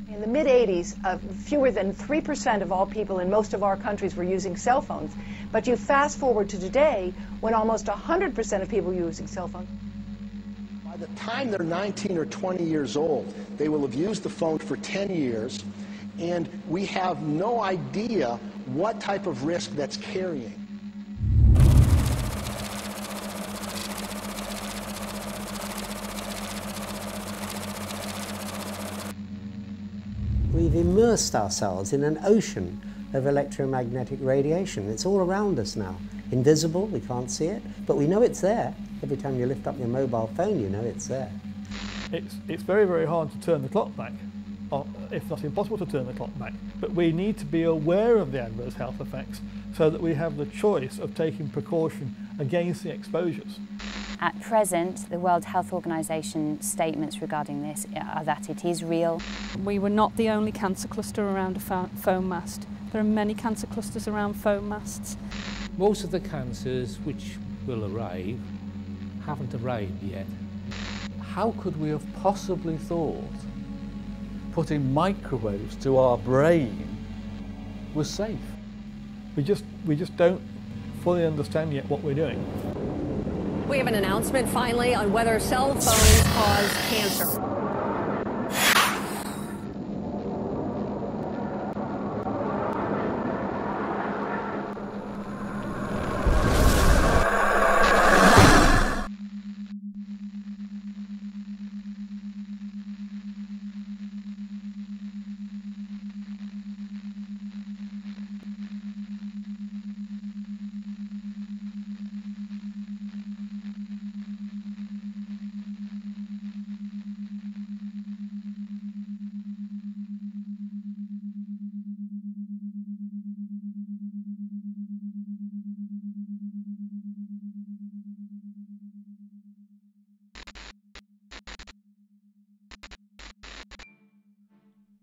In the mid-'80s, fewer than 3% of all people in most of our countries were using cell phones. But you fast forward to today, when almost 100% of people are using cell phones. By the time they're 19 or 20 years old, they will have used the phone for 10 years, and we have no idea what type of risk that's carrying. We've immersed ourselves in an ocean of electromagnetic radiation. It's all around us now. Invisible, we can't see it, but we know it's there. Every time you lift up your mobile phone, you know it's there. It's very, very hard to turn the clock back, or if not impossible to turn the clock back. But we need to be aware of the adverse health effects so that we have the choice of taking precaution against the exposures. At present, the World Health Organization statements regarding this are that it is real. We were not the only cancer cluster around a foam mast. There are many cancer clusters around foam masts. Most of the cancers which will arrive haven't arrived yet. How could we have possibly thought putting microwaves to our brain was safe? We just don't fully understand yet what we're doing. We have an announcement finally on whether cell phones cause cancer.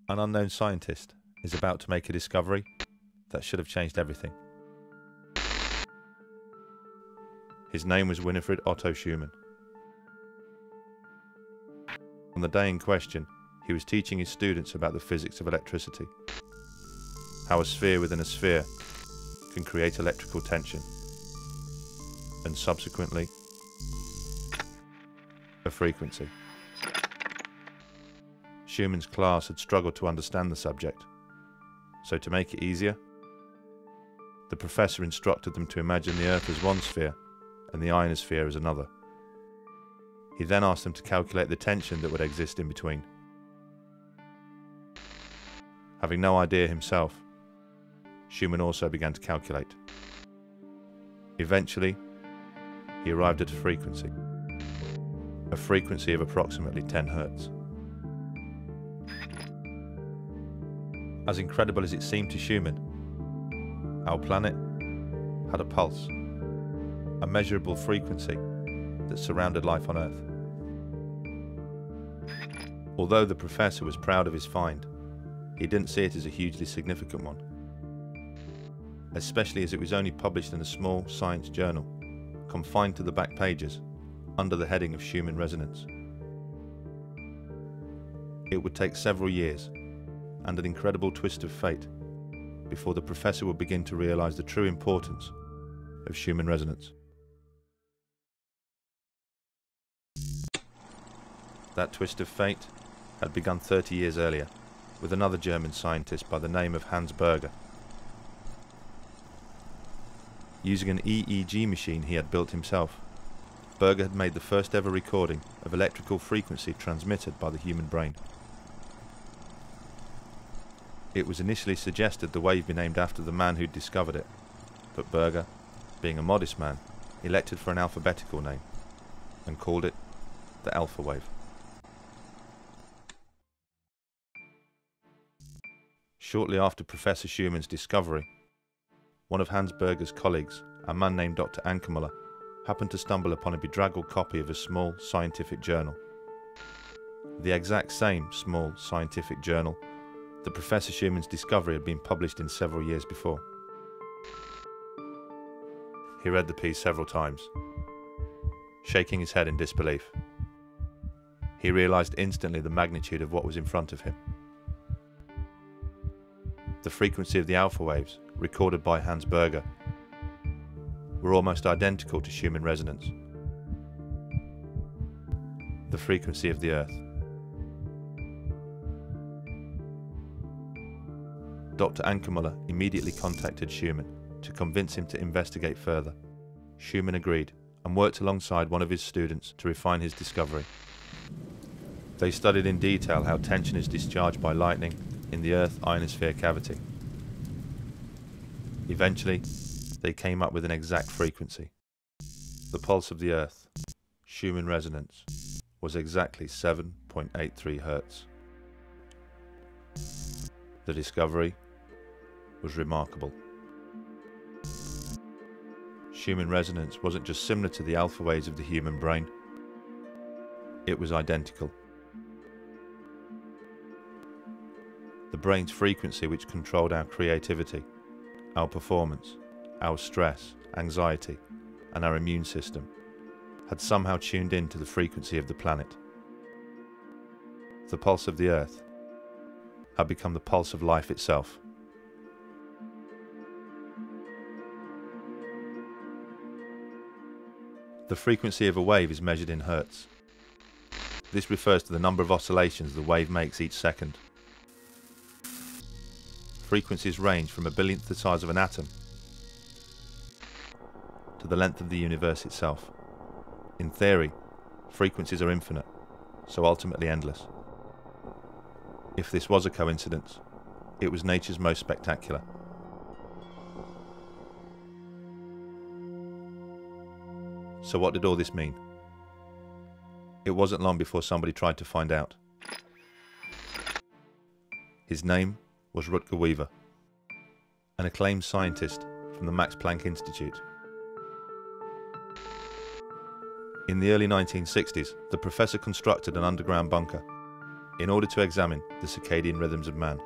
An unknown scientist is about to make a discovery that should have changed everything. His name was Winifred Otto Schumann. On the day in question, he was teaching his students about the physics of electricity, how a sphere within a sphere can create electrical tension, and subsequently, a frequency. Schumann's class had struggled to understand the subject, so to make it easier, the professor instructed them to imagine the Earth as one sphere and the ionosphere as another. He then asked them to calculate the tension that would exist in between. Having no idea himself, Schumann also began to calculate. Eventually, he arrived at a frequency of approximately 10 Hertz. As incredible as it seemed to Schumann, our planet had a pulse, a measurable frequency that surrounded life on Earth. Although the professor was proud of his find, he didn't see it as a hugely significant one, especially as it was only published in a small science journal, confined to the back pages, under the heading of Schumann resonance. It would take several years and an incredible twist of fate before the professor would begin to realize the true importance of Schumann resonance. That twist of fate had begun 30 years earlier with another German scientist by the name of Hans Berger. Using an EEG machine he had built himself, Berger had made the first ever recording of electrical frequency transmitted by the human brain. It was initially suggested the wave be named after the man who'd discovered it, but Berger, being a modest man, elected for an alphabetical name, and called it the alpha wave. Shortly after Professor Schumann's discovery, one of Hans Berger's colleagues, a man named Dr. Ankermüller, happened to stumble upon a bedraggled copy of a small scientific journal. The exact same small scientific journal that Professor Schumann's discovery had been published in several years before. He read the piece several times, shaking his head in disbelief. He realized instantly the magnitude of what was in front of him. The frequency of the alpha waves, recorded by Hans Berger, were almost identical to Schumann resonance. The frequency of the Earth. Dr. Ankermüller immediately contacted Schumann to convince him to investigate further. Schumann agreed and worked alongside one of his students to refine his discovery. They studied in detail how tension is discharged by lightning in the Earth ionosphere cavity. Eventually, they came up with an exact frequency. The pulse of the Earth, Schumann resonance, was exactly 7.83 Hertz. The discovery was remarkable. Schumann resonance wasn't just similar to the alpha waves of the human brain, it was identical. The brain's frequency, which controlled our creativity, our performance, our stress, anxiety, and our immune system, had somehow tuned in to the frequency of the planet. The pulse of the Earth had become the pulse of life itself. The frequency of a wave is measured in hertz. This refers to the number of oscillations the wave makes each second. Frequencies range from a billionth the size of an atom to the length of the universe itself. In theory, frequencies are infinite, so ultimately endless. If this was a coincidence, it was nature's most spectacular. So what did all this mean? It wasn't long before somebody tried to find out. His name was Rutger Weaver, an acclaimed scientist from the Max Planck Institute. In the early 1960s, the professor constructed an underground bunker in order to examine the circadian rhythms of man.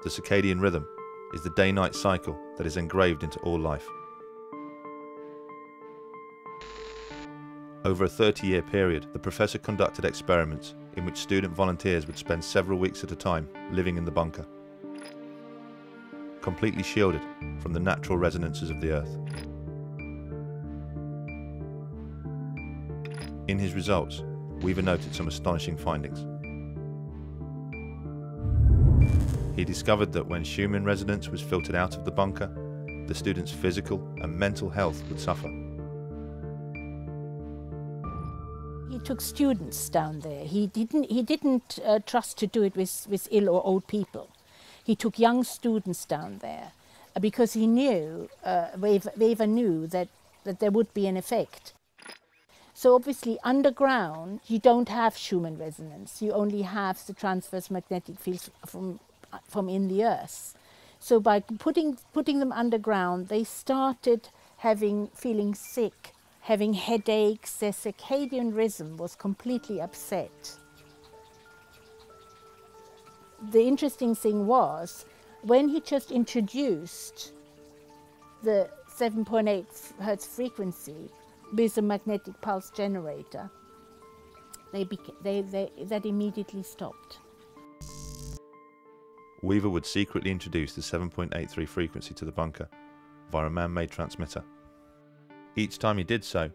The circadian rhythm is the day-night cycle that is engraved into all life. Over a 30-year period, the professor conducted experiments in which student volunteers would spend several weeks at a time living in the bunker, completely shielded from the natural resonances of the Earth. In his results, Weaver noted some astonishing findings. He discovered that when Schumann resonance was filtered out of the bunker, the students' physical and mental health would suffer. He took students down there. He didn't trust to do it with ill or old people. He took young students down there because he knew, Weaver knew that there would be an effect. So obviously underground you don't have Schumann resonance. You only have the transverse magnetic fields from in the Earth. So by putting them underground, they started feeling sick, having headaches. Their circadian rhythm was completely upset. The interesting thing was, when he just introduced the 7.8 Hertz frequency with a magnetic pulse generator, that immediately stopped. Weaver would secretly introduce the 7.83 frequency to the bunker via a man-made transmitter. Each time he did so,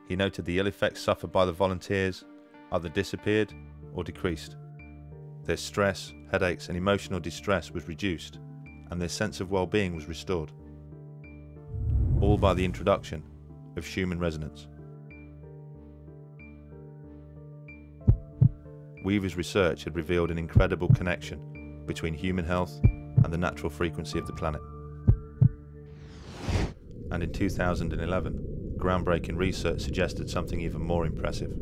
he noted the ill effects suffered by the volunteers either disappeared or decreased. Their stress, headaches and emotional distress was reduced, and their sense of well-being was restored. All by the introduction of Schumann resonance. Weaver's research had revealed an incredible connection between human health and the natural frequency of the planet. And in 2011, groundbreaking research suggested something even more impressive,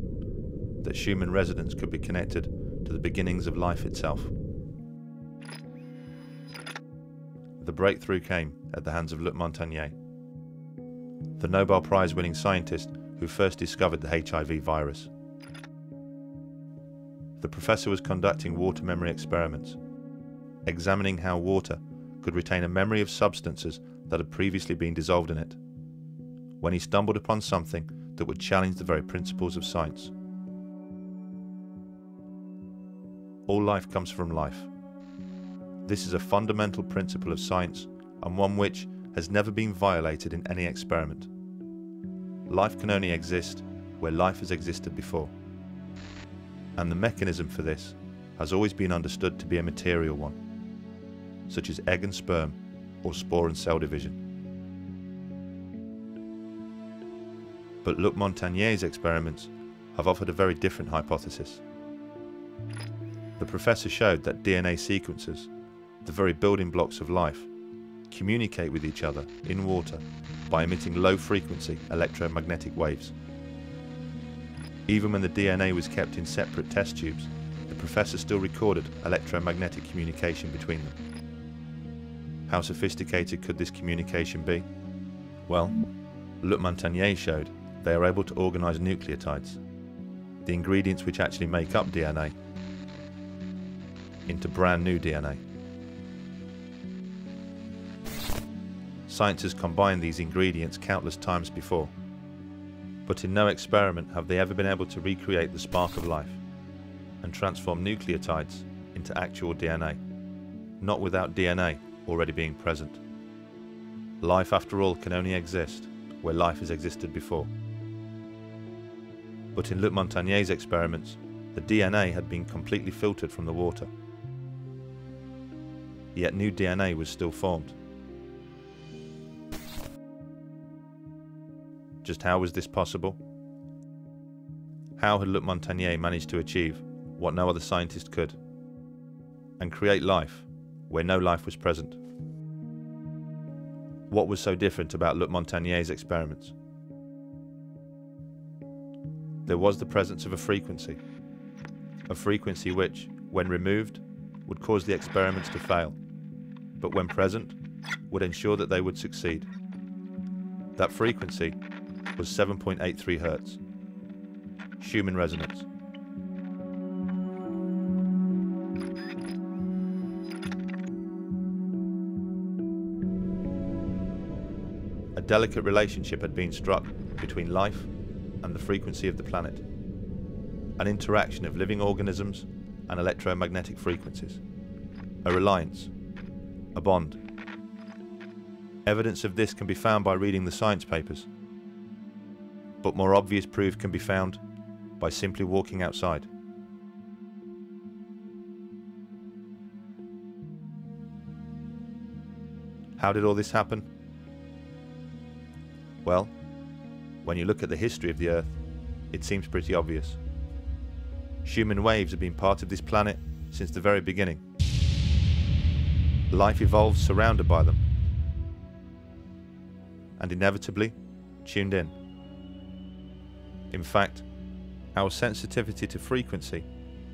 that Schumann resonance could be connected to the beginnings of life itself. The breakthrough came at the hands of Luc Montagnier, the Nobel Prize-winning scientist who first discovered the HIV virus. The professor was conducting water memory experiments, examining how water could retain a memory of substances that had previously been dissolved in it, when he stumbled upon something that would challenge the very principles of science. All life comes from life. This is a fundamental principle of science, and one which has never been violated in any experiment. Life can only exist where life has existed before. And the mechanism for this has always been understood to be a material one, such as egg and sperm or spore and cell division. But Luc Montagnier's experiments have offered a very different hypothesis. The professor showed that DNA sequences, the very building blocks of life, communicate with each other in water by emitting low-frequency electromagnetic waves. Even when the DNA was kept in separate test tubes, the professor still recorded electromagnetic communication between them. How sophisticated could this communication be? Well, Luc Montagnier showed they are able to organize nucleotides, the ingredients which actually make up DNA, into brand new DNA. Science has combined these ingredients countless times before, but in no experiment have they ever been able to recreate the spark of life and transform nucleotides into actual DNA, not without DNA already being present. Life, after all, can only exist where life has existed before. But in Luc Montagnier's experiments, the DNA had been completely filtered from the water. Yet new DNA was still formed. Just how was this possible? How had Luc Montagnier managed to achieve what no other scientist could, and create life where no life was present? What was so different about Luc Montagnier's experiments? There was the presence of a frequency which, when removed, would cause the experiments to fail, but when present, would ensure that they would succeed. That frequency was 7.83 Hz, Schumann resonance. A delicate relationship had been struck between life and the frequency of the planet, an interaction of living organisms and electromagnetic frequencies, a reliance, a bond. Evidence of this can be found by reading the science papers, but more obvious proof can be found by simply walking outside. How did all this happen? Well, when you look at the history of the Earth, it seems pretty obvious. Schumann waves have been part of this planet since the very beginning. Life evolved surrounded by them, and inevitably tuned in. In fact, our sensitivity to frequency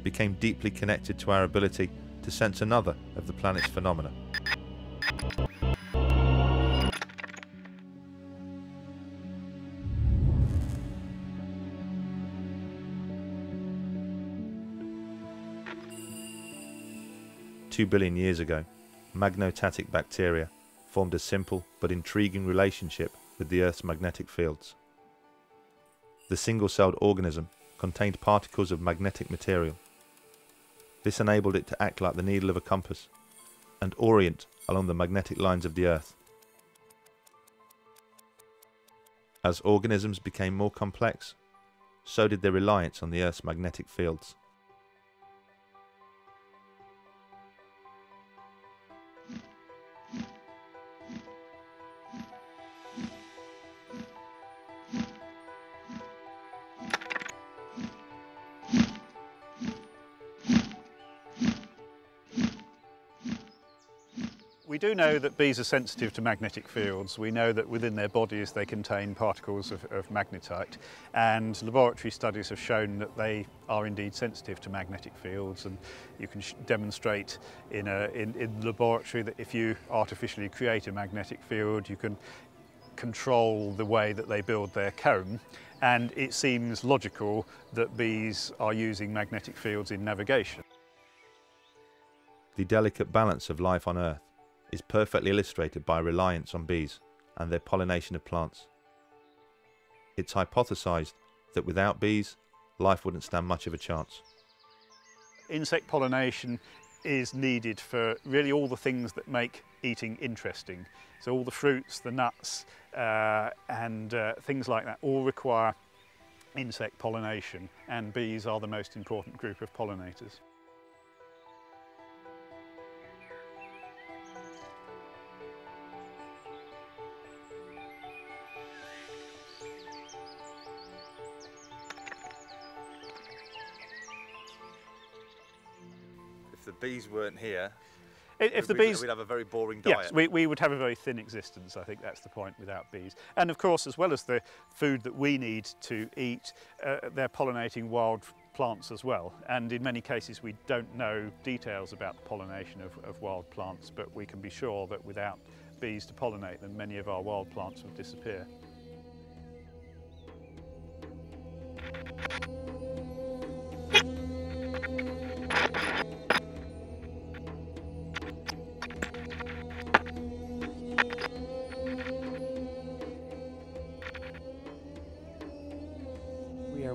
became deeply connected to our ability to sense another of the planet's phenomena. Two billion years ago, magnotatic bacteria formed a simple but intriguing relationship with the Earth's magnetic fields. The single-celled organism contained particles of magnetic material. This enabled it to act like the needle of a compass and orient along the magnetic lines of the Earth. As organisms became more complex, so did their reliance on the Earth's magnetic fields. We do know that bees are sensitive to magnetic fields. We know that within their bodies they contain particles of magnetite, and laboratory studies have shown that they are indeed sensitive to magnetic fields, and you can demonstrate in the laboratory that if you artificially create a magnetic field, you can control the way that they build their comb, and it seems logical that bees are using magnetic fields in navigation. The delicate balance of life on Earth is perfectly illustrated by reliance on bees and their pollination of plants. It's hypothesized that without bees, life wouldn't stand much of a chance. Insect pollination is needed for really all the things that make eating interesting. So all the fruits, the nuts, and things like that all require insect pollination, and bees are the most important group of pollinators. If the bees weren't here, we'd have a very boring diet. Yes, we would have a very thin existence. I think that's the point without bees. And of course, as well as the food that we need to eat, they're pollinating wild plants as well. And in many cases, we don't know details about the pollination of wild plants, but we can be sure that without bees to pollinate them, many of our wild plants would disappear.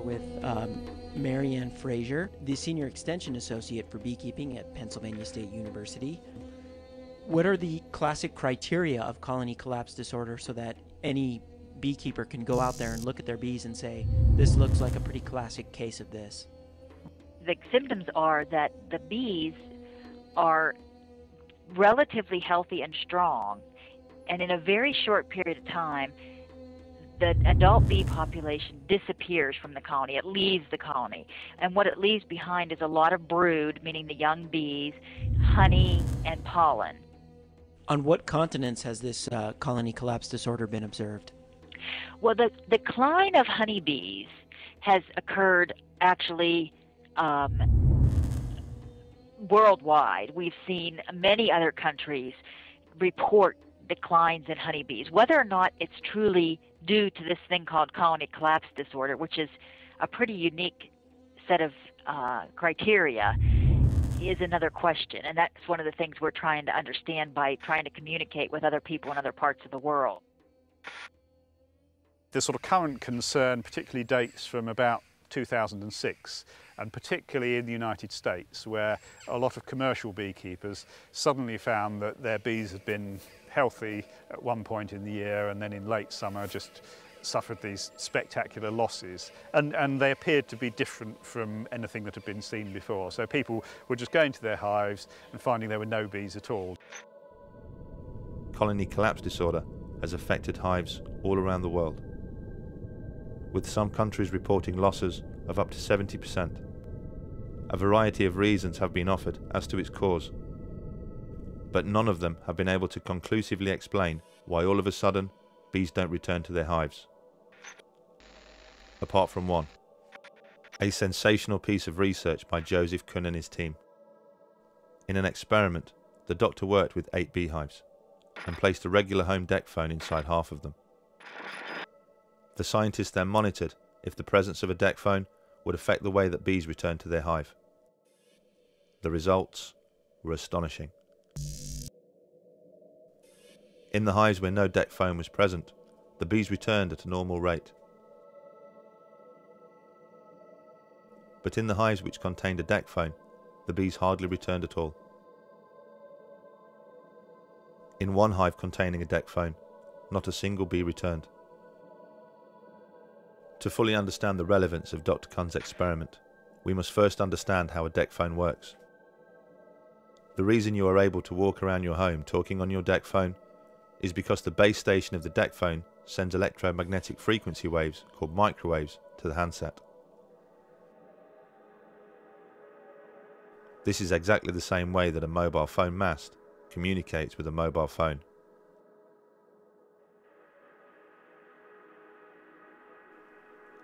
With Marianne Fraser, the Senior Extension Associate for Beekeeping at Pennsylvania State University. What are the classic criteria of colony collapse disorder so that any beekeeper can go out there and look at their bees and say, this looks like a pretty classic case of this? The symptoms are that the bees are relatively healthy and strong, and in a very short period of time, the adult bee population disappears from the colony. It leaves the colony. And what it leaves behind is a lot of brood, meaning the young bees, honey, and pollen. On what continents has this colony collapse disorder been observed? Well, the decline of honeybees has occurred actually worldwide. We've seen many other countries report declines in honeybees. Whether or not it's truly due to this thing called colony collapse disorder, which is a pretty unique set of criteria, is another question. And that's one of the things we're trying to understand by trying to communicate with other people in other parts of the world. The sort of current concern particularly dates from about 2006, and particularly in the United States, where a lot of commercial beekeepers suddenly found that their bees had been healthy at one point in the year, and then in late summer just suffered these spectacular losses, and they appeared to be different from anything that had been seen before. So people were just going to their hives and finding there were no bees at all. Colony collapse disorder has affected hives all around the world, with some countries reporting losses of up to 70%. A variety of reasons have been offered as to its cause, but none of them have been able to conclusively explain why all of a sudden bees don't return to their hives. Apart from one, a sensational piece of research by Joseph Kuhn and his team. In an experiment, the doctor worked with 8 beehives and placed a regular home deck phone inside half of them. The scientists then monitored if the presence of a deck phone would affect the way that bees returned to their hive. The results were astonishing. In the hives where no deck phone was present, the bees returned at a normal rate. But in the hives which contained a deck phone, the bees hardly returned at all. In one hive containing a deck phone, not a single bee returned. To fully understand the relevance of Dr. Kuhn's experiment, we must first understand how a deck phone works. The reason you are able to walk around your home talking on your deck phone is because the base station of the deck phone sends electromagnetic frequency waves, called microwaves, to the handset. This is exactly the same way that a mobile phone mast communicates with a mobile phone.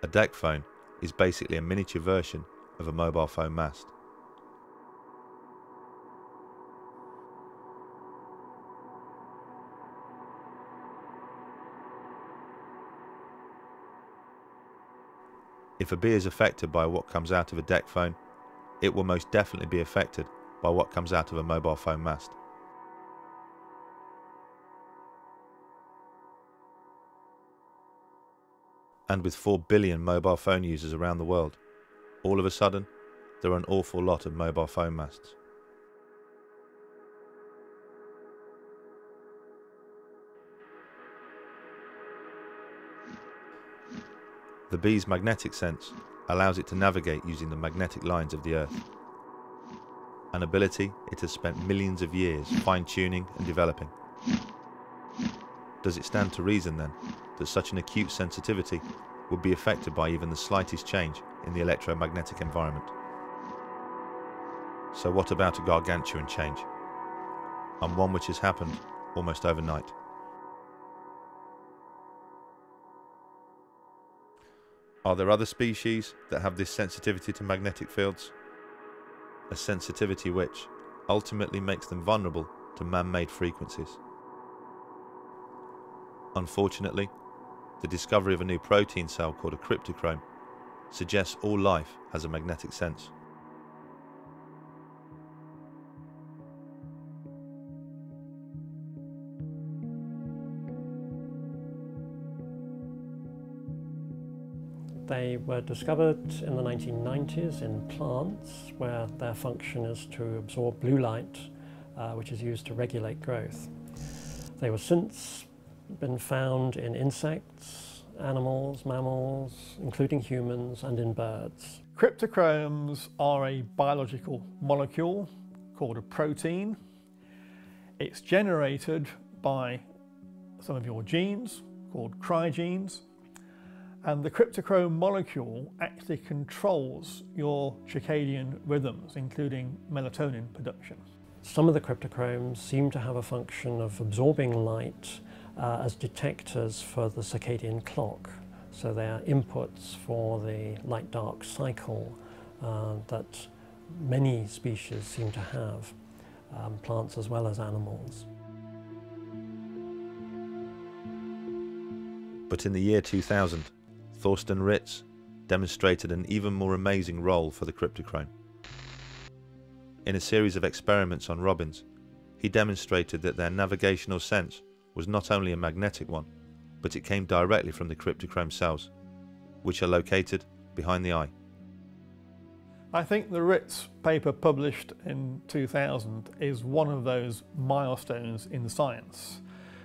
A deck phone is basically a miniature version of a mobile phone mast. If a bee is affected by what comes out of a deck phone, it will most definitely be affected by what comes out of a mobile phone mast. And with 4 billion mobile phone users around the world, all of a sudden, there are an awful lot of mobile phone masts. The bee's magnetic sense allows it to navigate using the magnetic lines of the Earth, an ability it has spent millions of years fine-tuning and developing. Does it stand to reason then that such an acute sensitivity would be affected by even the slightest change in the electromagnetic environment? So what about a gargantuan change, and one which has happened almost overnight? Are there other species that have this sensitivity to magnetic fields? A sensitivity which ultimately makes them vulnerable to man-made frequencies. Unfortunately, the discovery of a new protein cell called a cryptochrome suggests all life has a magnetic sense. They were discovered in the 1990s in plants, where their function is to absorb blue light, which is used to regulate growth. They were since been found in insects, animals, mammals, including humans, and in birds. Cryptochromes are a biological molecule called a protein. It's generated by some of your genes called cryogenes. And the cryptochrome molecule actually controls your circadian rhythms, including melatonin production. Some of the cryptochromes seem to have a function of absorbing light as detectors for the circadian clock. So they are inputs for the light-dark cycle that many species seem to have, plants as well as animals. But in the year 2000, Thorsten Ritz demonstrated an even more amazing role for the cryptochrome. In a series of experiments on robins, he demonstrated that their navigational sense was not only a magnetic one, but it came directly from the cryptochrome cells, which are located behind the eye. I think the Ritz paper published in 2000 is one of those milestones in science,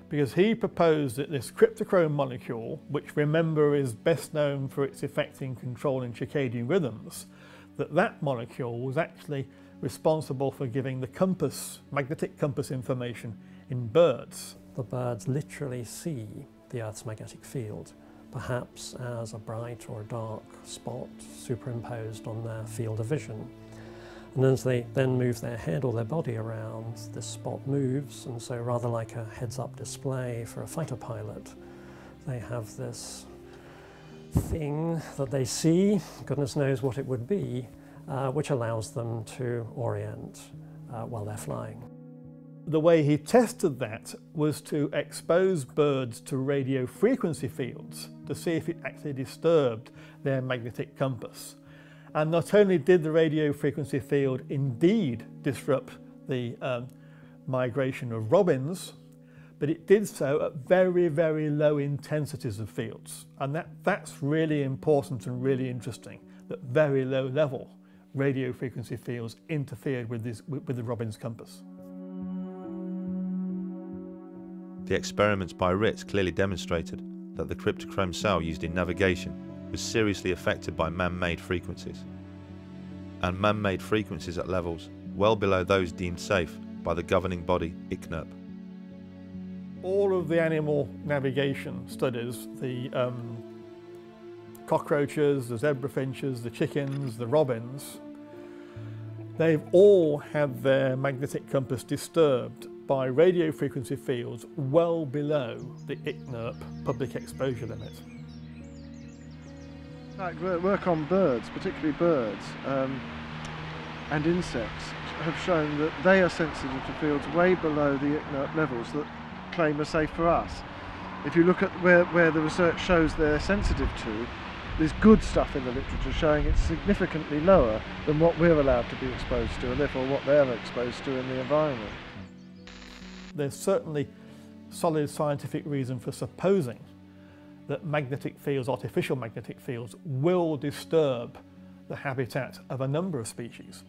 because he proposed that this cryptochrome molecule, which remember is best known for its effect in controlling circadian rhythms, that molecule was actually responsible for giving the compass, magnetic compass information in birds. The birds literally see the Earth's magnetic field, perhaps as a bright or a dark spot superimposed on their field of vision. And as they then move their head or their body around, this spot moves, and so rather like a heads-up display for a fighter pilot, they have this thing that they see, goodness knows what it would be, which allows them to orient while they're flying. The way he tested that was to expose birds to radio frequency fields to see if it actually disturbed their magnetic compass. And not only did the radio frequency field indeed disrupt the migration of robins, but it did so at very, very low intensities of fields. And that's really important and really interesting, that very low level radio frequency fields interfered with the robin's compass. The experiments by Ritz clearly demonstrated that the cryptochrome cell used in navigation was seriously affected by man-made frequencies, and man-made frequencies at levels well below those deemed safe by the governing body ICNIRP. All of the animal navigation studies, the cockroaches, the zebra finches, the chickens, the robins, they've all had their magnetic compass disturbed by radio frequency fields well below the ICNIRP public exposure limit. In fact, work on birds, particularly birds and insects, have shown that they are sensitive to fields way below the ICNIRP levels that claim are safe for us. If you look at where the research shows they're sensitive to, there's good stuff in the literature showing it's significantly lower than what we're allowed to be exposed to, and therefore what they're exposed to in the environment. There's certainly solid scientific reason for supposing that magnetic fields, artificial magnetic fields, will disturb the habitat of a number of species.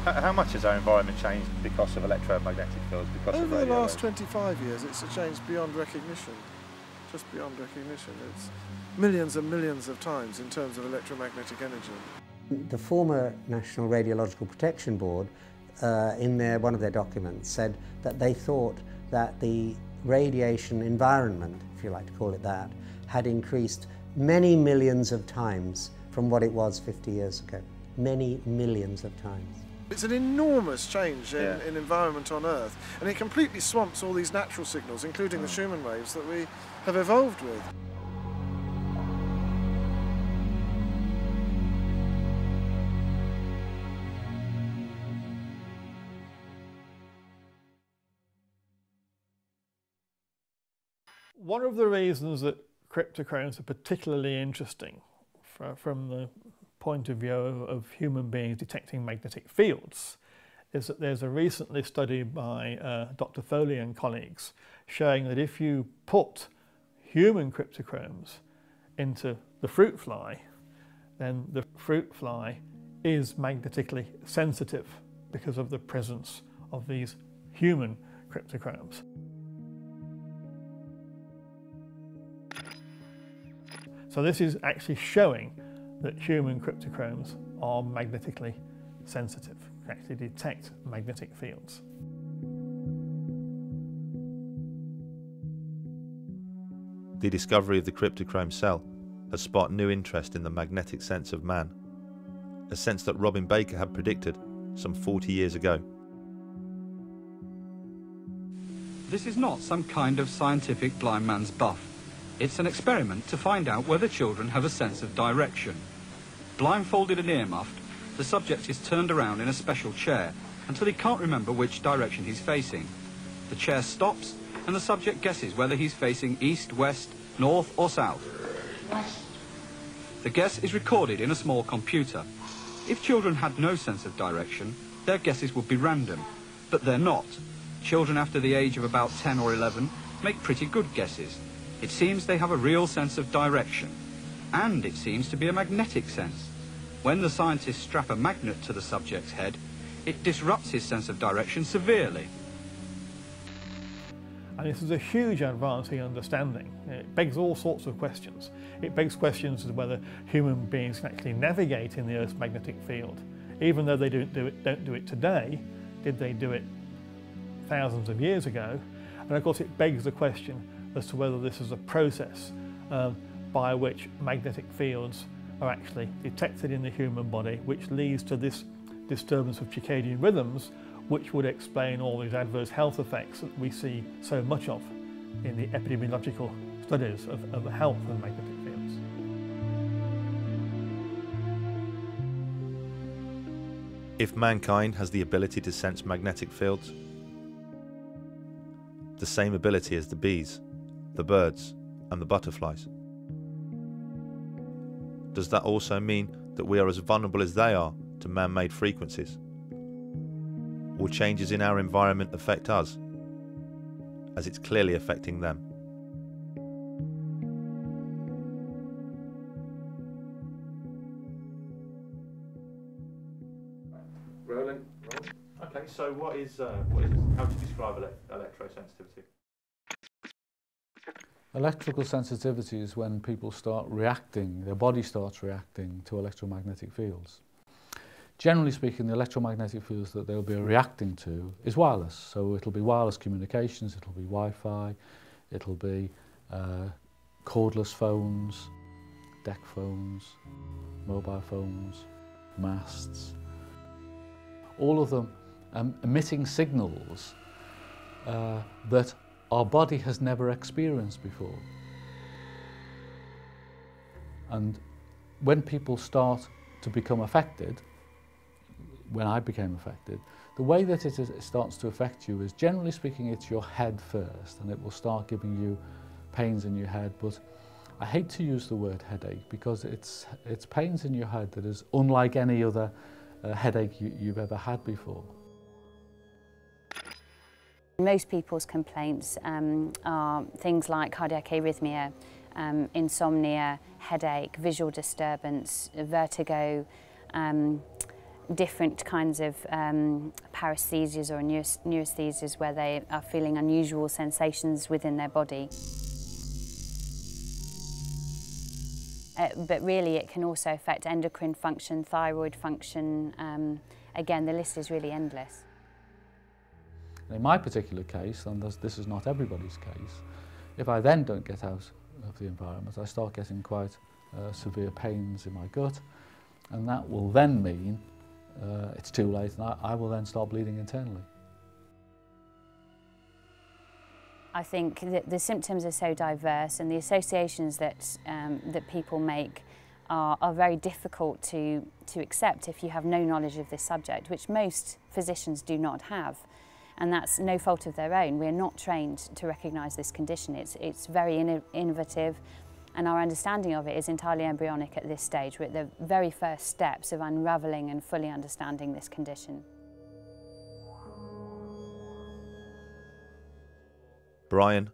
How much has our environment changed because of electromagnetic fields, because of radio? Over the last 25 years, it's changed beyond recognition, just beyond recognition. It's millions and millions of times in terms of electromagnetic energy. The former National Radiological Protection Board, in one of their documents, said that they thought that the radiation environment, if you like to call it that, had increased many millions of times from what it was 50 years ago. Many millions of times. It's an enormous change in environment on Earth, and it completely swamps all these natural signals, including the Schumann waves that we have evolved with. One of the reasons that cryptochromes are particularly interesting from the point of view of human beings detecting magnetic fields is that there's a recently study by Dr. Foley and colleagues showing that if you put human cryptochromes into the fruit fly, then the fruit fly is magnetically sensitive because of the presence of these human cryptochromes. So this is actually showing that human cryptochromes are magnetically sensitive, can actually detect magnetic fields. The discovery of the cryptochrome cell has sparked new interest in the magnetic sense of man, a sense that Robin Baker had predicted some 40 years ago. This is not some kind of scientific blind man's buff. It's an experiment to find out whether children have a sense of direction. Blindfolded and ear-muffed, the subject is turned around in a special chair until he can't remember which direction he's facing. The chair stops and the subject guesses whether he's facing east, west, north or south. West. The guess is recorded in a small computer. If children had no sense of direction, their guesses would be random, but they're not. Children after the age of about 10 or 11 make pretty good guesses. It seems they have a real sense of direction, and it seems to be a magnetic sense. When the scientists strap a magnet to the subject's head, it disrupts his sense of direction severely. And this is a huge advance in understanding. It begs all sorts of questions. It begs questions as to whether human beings can actually navigate in the Earth's magnetic field. Even though they don't do it today, did they do it thousands of years ago? And of course it begs the question as to whether this is a process by which magnetic fields are actually detected in the human body, which leads to this disturbance of circadian rhythms, which would explain all these adverse health effects that we see so much of in the epidemiological studies of the health of magnetic fields. If mankind has the ability to sense magnetic fields, the same ability as the bees, the birds, and the butterflies, does that also mean that we are as vulnerable as they are to man-made frequencies? Will changes in our environment affect us, as it's clearly affecting them? Rolling. Okay, so what is how do you describe electrosensitivity? Electrical sensitivity is when people start reacting, their body starts reacting to electromagnetic fields. Generally speaking, the electromagnetic fields that they'll be reacting to is wireless. So it'll be wireless communications, it'll be Wi-Fi, it'll be cordless phones, deck phones, mobile phones, masts. All of them emitting signals that our body has never experienced before. And when people start to become affected, when I became affected, the way that it starts to affect you is, generally speaking, it's your head first, and it will start giving you pains in your head. But I hate to use the word headache, because it's pains in your head that is unlike any other headache you've ever had before. Most people's complaints are things like cardiac arrhythmia, insomnia, headache, visual disturbance, vertigo, different kinds of paresthesias or neurasthesias where they are feeling unusual sensations within their body. But really it can also affect endocrine function, thyroid function. Again, the list is really endless. In my particular case, and this is not everybody's case, if I then don't get out of the environment, I start getting quite severe pains in my gut, and that will then mean it's too late, and I will then start bleeding internally. I think that the symptoms are so diverse, and the associations that people make are very difficult to accept if you have no knowledge of this subject, which most physicians do not have. And that's no fault of their own. We're not trained to recognise this condition. It's very innovative, and our understanding of it is entirely embryonic at this stage. We're at the very first steps of unravelling and fully understanding this condition. Brian,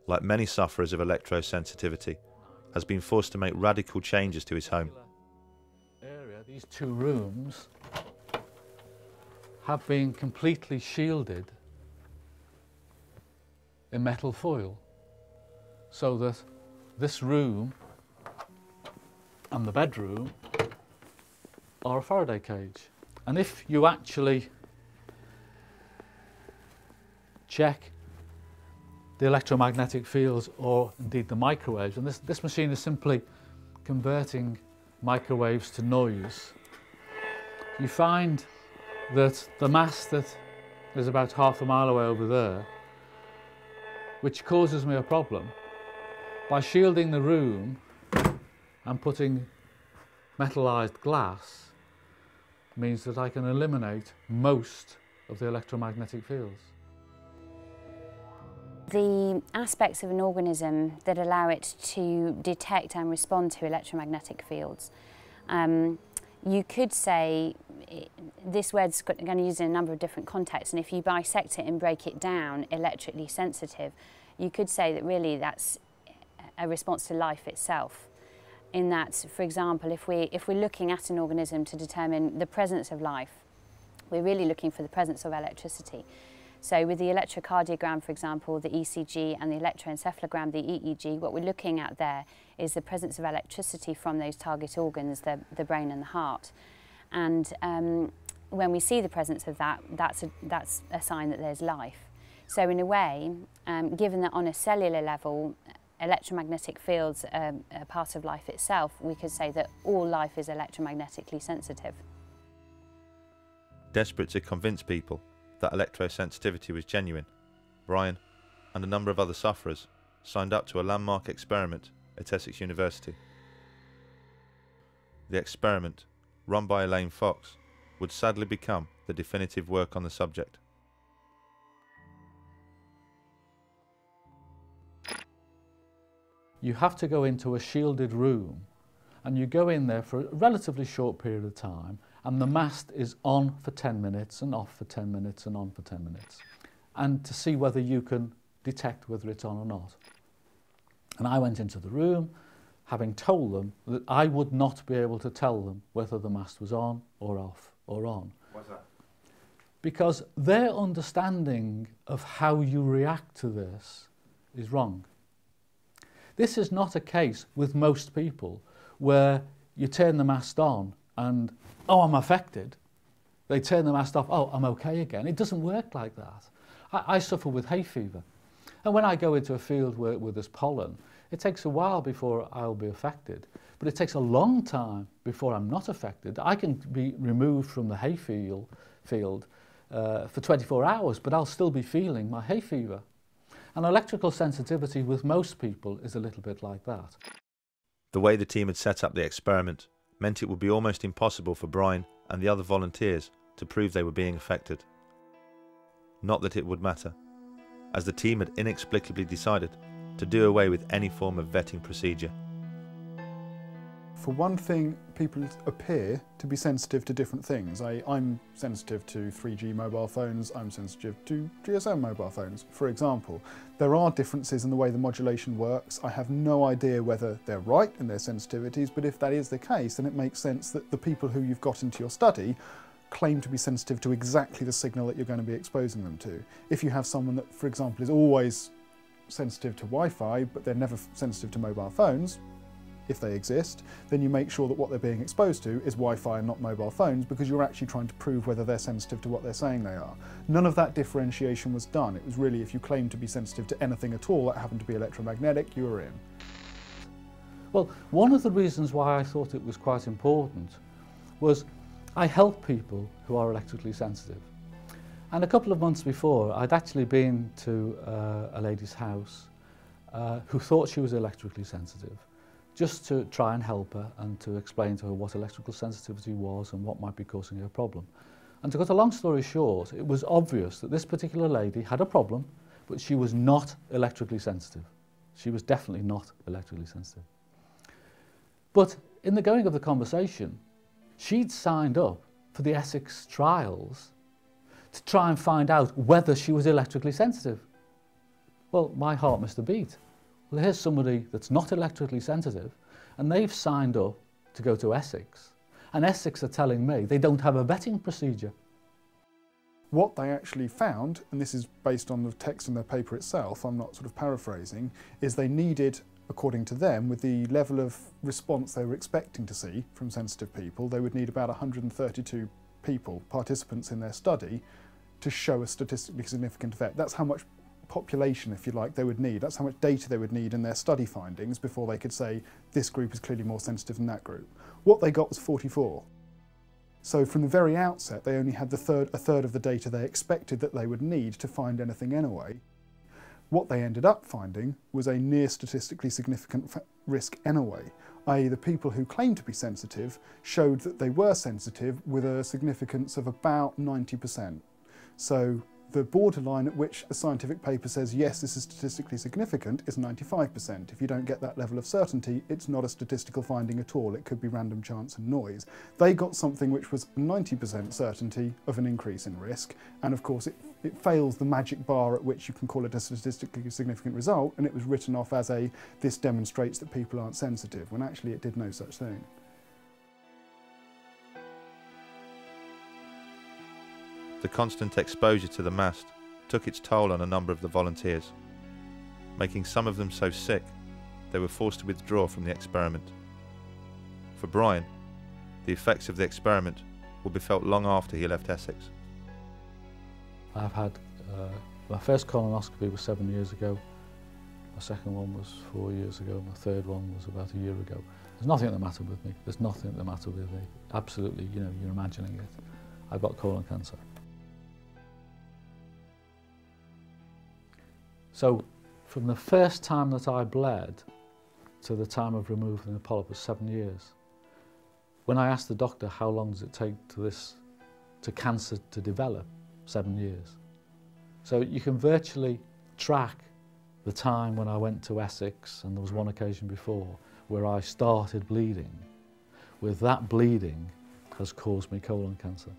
like many sufferers of electrosensitivity, has been forced to make radical changes to his home. These two rooms have been completely shielded in metal foil, so that this room and the bedroom are a Faraday cage. And if you actually check the electromagnetic fields, or indeed the microwaves, and this machine is simply converting microwaves to noise, you find that the mast that is about half a mile away over there, which causes me a problem, by shielding the room and putting metallized glass, means that I can eliminate most of the electromagnetic fields. The aspects of an organism that allow it to detect and respond to electromagnetic fields, you could say this word's going to use in a number of different contexts, and if you bisect it and break it down, electrically sensitive, you could say that really that's a response to life itself. In that, for example, if we're looking at an organism to determine the presence of life, we're really looking for the presence of electricity. So with the electrocardiogram, for example, the ECG, and the electroencephalogram, the EEG, what we're looking at there is the presence of electricity from those target organs, the brain and the heart. And when we see the presence of that, that's a sign that there's life. So in a way, given that on a cellular level, electromagnetic fields are part of life itself, we could say that all life is electromagnetically sensitive. Desperate to convince people that electrosensitivity was genuine, Brian and a number of other sufferers signed up to a landmark experiment at Essex University. The experiment, run by Elaine Fox, would sadly become the definitive work on the subject. You have to go into a shielded room, and you go in there for a relatively short period of time, and the mast is on for 10 minutes and off for 10 minutes and on for 10 minutes, and to see whether you can detect whether it's on or not. And I went into the room having told them that I would not be able to tell them whether the mast was on or off or on. Why's that? Because their understanding of how you react to this is wrong. This is not a case with most people where you turn the mast on and, oh, I'm affected. They turn the mast off, oh, I'm okay again. It doesn't work like that. I suffer with hay fever. And when I go into a field where there's pollen, it takes a while before I'll be affected. But it takes a long time before I'm not affected. I can be removed from the hay field for 24 hours, but I'll still be feeling my hay fever. And electrical sensitivity with most people is a little bit like that. The way the team had set up the experiment meant it would be almost impossible for Brian and the other volunteers to prove they were being affected. Not that it would matter, as the team had inexplicably decided to do away with any form of vetting procedure. For one thing, people appear to be sensitive to different things. I'm sensitive to 3G mobile phones, I'm sensitive to GSM mobile phones, for example. There are differences in the way the modulation works. I have no idea whether they're right in their sensitivities, but if that is the case, then it makes sense that the people who you've got into your study claim to be sensitive to exactly the signal that you're going to be exposing them to. If you have someone that, for example, is always sensitive to Wi-Fi, but they're never sensitive to mobile phones, if they exist, then you make sure that what they're being exposed to is Wi-Fi and not mobile phones, because you're actually trying to prove whether they're sensitive to what they're saying they are. None of that differentiation was done. It was really, if you claim to be sensitive to anything at all that happened to be electromagnetic, you were in. Well, one of the reasons why I thought it was quite important was I help people who are electrically sensitive. And a couple of months before, I'd actually been to a lady's house who thought she was electrically sensitive, just to try and help her and to explain to her what electrical sensitivity was and what might be causing her problem. And to cut a long story short, it was obvious that this particular lady had a problem, but she was not electrically sensitive. She was definitely not electrically sensitive. But in the going of the conversation, she'd signed up for the Essex trials to try and find out whether she was electrically sensitive. Well, my heart missed a beat. Well, here's somebody that's not electrically sensitive, and they've signed up to go to Essex, and Essex are telling me they don't have a vetting procedure. What they actually found, and this is based on the text in their paper itself, I'm not sort of paraphrasing, is they needed, according to them, with the level of response they were expecting to see from sensitive people, they would need about 132 people, participants in their study, to show a statistically significant effect. That's how much population, if you like, they would need. That's how much data they would need in their study findings before they could say this group is clearly more sensitive than that group. What they got was 44. So from the very outset, they only had a third of the data they expected that they would need to find anything anyway. What they ended up finding was a near statistically significant risk anyway, i.e. the people who claimed to be sensitive showed that they were sensitive with a significance of about 90%. So the borderline at which a scientific paper says, yes, this is statistically significant, is 95%. If you don't get that level of certainty, it's not a statistical finding at all. It could be random chance and noise. They got something which was 90% certainty of an increase in risk, and of course it fails the magic bar at which you can call it a statistically significant result, and it was written off as this demonstrates that people aren't sensitive, when actually it did no such thing. The constant exposure to the mast took its toll on a number of the volunteers, making some of them so sick they were forced to withdraw from the experiment. For Brian, the effects of the experiment will be felt long after he left Essex. I've had, my first colonoscopy was 7 years ago, my second one was 4 years ago, my third one was about a year ago. There's nothing the matter with me, there's nothing the matter with me. Absolutely, you know, you're imagining it. I've got colon cancer. So from the first time that I bled to the time of removing the polyp was 7 years. When I asked the doctor how long does it take to cancer to develop, 7 years. So you can virtually track the time when I went to Essex, and there was one occasion before where I started bleeding. With that bleeding has caused me colon cancer.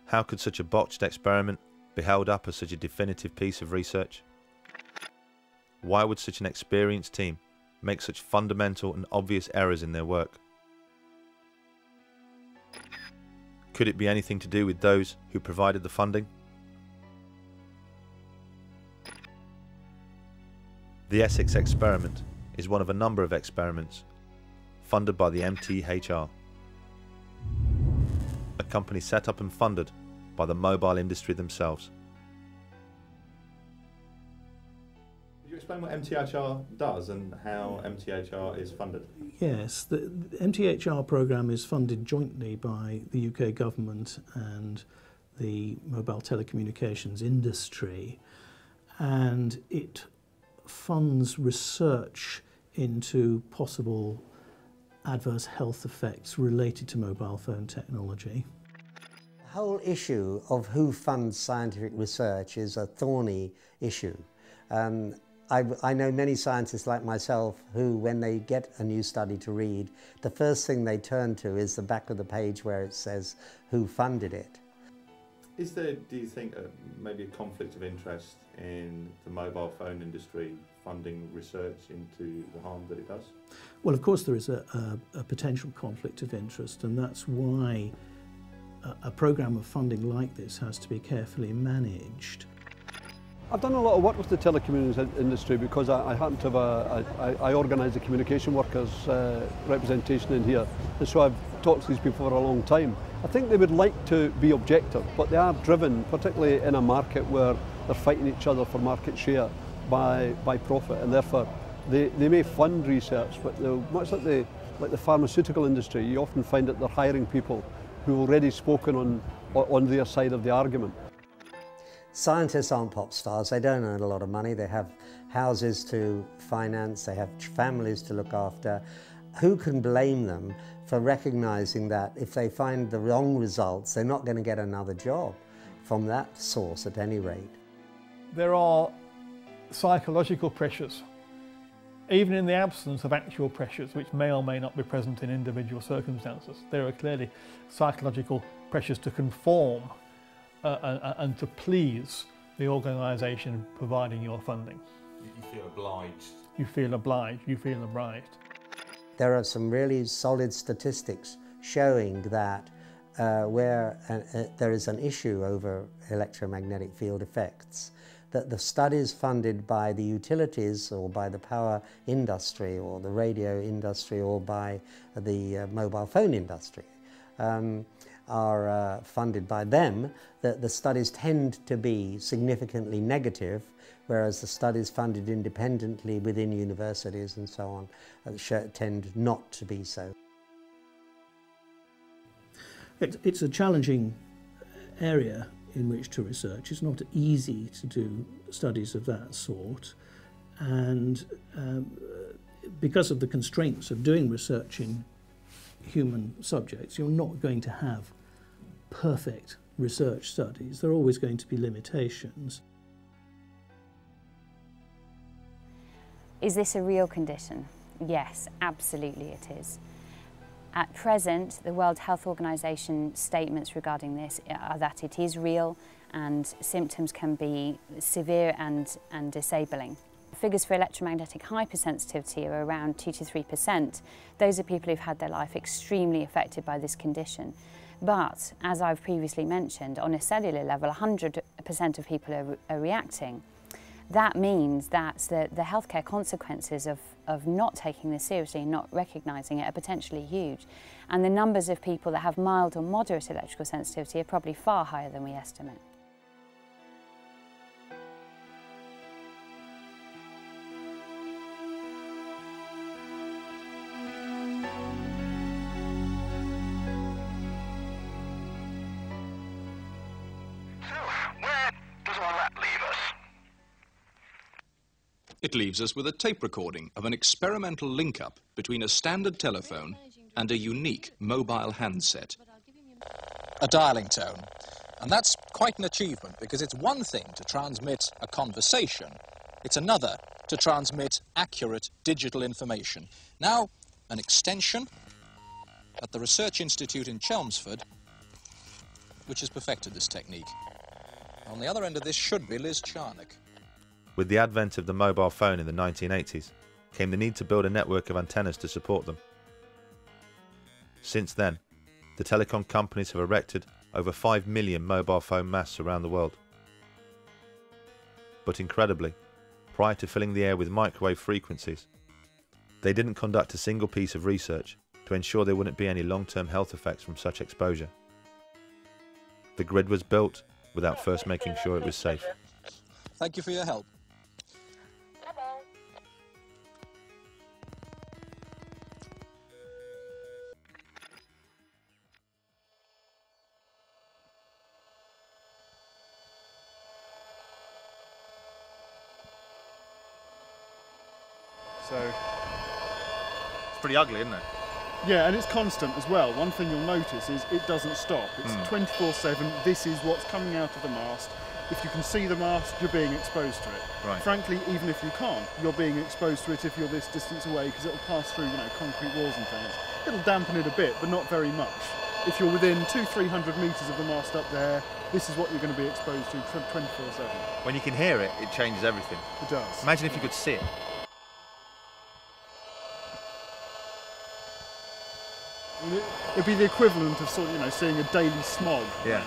How could such a botched experiment be held up as such a definitive piece of research? Why would such an experienced team make such fundamental and obvious errors in their work? Could it be anything to do with those who provided the funding? The Essex experiment is one of a number of experiments funded by the Mini-SHA, a company set up and funded by the mobile industry themselves. Could you explain what Mini-SHA does and how Mini-SHA is funded? Yes, the Mini-SHA programme is funded jointly by the UK government and the mobile telecommunications industry, and it funds research into possible adverse health effects related to mobile phone technology. The whole issue of who funds scientific research is a thorny issue. I know many scientists like myself who, when they get a new study to read, the first thing they turn to is the back of the page where it says who funded it. Is there, do you think, maybe a conflict of interest in the mobile phone industry funding research into the harm that it does? Well, of course there is a potential conflict of interest, and that's why a programme of funding like this has to be carefully managed. I've done a lot of work with the telecommunications industry because I happen to have I organise the communication workers representation in here, and so I've talked to these people for a long time. I think they would like to be objective, but they are driven, particularly in a market where they're fighting each other for market share by profit, and therefore they may fund research, but much like the pharmaceutical industry, you often find that they're hiring people who have already spoken on their side of the argument. Scientists aren't pop stars, they don't earn a lot of money, they have houses to finance, they have families to look after. Who can blame them for recognising that if they find the wrong results, they're not going to get another job from that source at any rate? There are psychological pressures, even in the absence of actual pressures, which may or may not be present in individual circumstances. There are clearly psychological pressures to conform and to please the organisation providing your funding. You feel obliged. You feel obliged, you feel obliged. There are some really solid statistics showing that where there is an issue over electromagnetic field effects, that the studies funded by the utilities or by the power industry or the radio industry or by the mobile phone industry are funded by them, that the studies tend to be significantly negative, whereas the studies funded independently within universities and so on tend not to be so. It's a challenging area in which to research. It's not easy to do studies of that sort, and because of the constraints of doing research in human subjects, you're not going to have perfect research studies. There are always going to be limitations. Is this a real condition? Yes, absolutely it is. At present, the World Health Organization statements regarding this are that it is real and symptoms can be severe and disabling. Figures for electromagnetic hypersensitivity are around 2 to 3%. Those are people who've had their life extremely affected by this condition. But, as I've previously mentioned, on a cellular level, 100% of people are reacting. That means that the healthcare consequences of not taking this seriously and not recognising it are potentially huge. And the numbers of people that have mild or moderate electrical sensitivity are probably far higher than we estimate. Where It leaves us with a tape recording of an experimental link-up between a standard telephone and a unique mobile handset. A dialing tone. And that's quite an achievement, because it's one thing to transmit a conversation, it's another to transmit accurate digital information. Now, an extension at the Research Institute in Chelmsford, which has perfected this technique. On the other end of this should be Liz Charnock. With the advent of the mobile phone in the 1980s, came the need to build a network of antennas to support them. Since then, the telecom companies have erected over 5 million mobile phone masts around the world. But incredibly, prior to filling the air with microwave frequencies, they didn't conduct a single piece of research to ensure there wouldn't be any long-term health effects from such exposure. The grid was built without first making sure it was safe. Thank you for your help. So it's pretty ugly, isn't it? Yeah, and it's constant as well. One thing you'll notice is it doesn't stop. It's 24/7. This is what's coming out of the mast. If you can see the mast, you're being exposed to it. Right. Frankly, even if you can't, you're being exposed to it if you're this distance away, because it'll pass through, concrete walls and things. It'll dampen it a bit, but not very much. If you're within 200-300 metres of the mast up there, this is what you're going to be exposed to 24/7. When you can hear it, it changes everything. It does. Imagine if you could see it. It'd be the equivalent of seeing a daily smog. Yeah.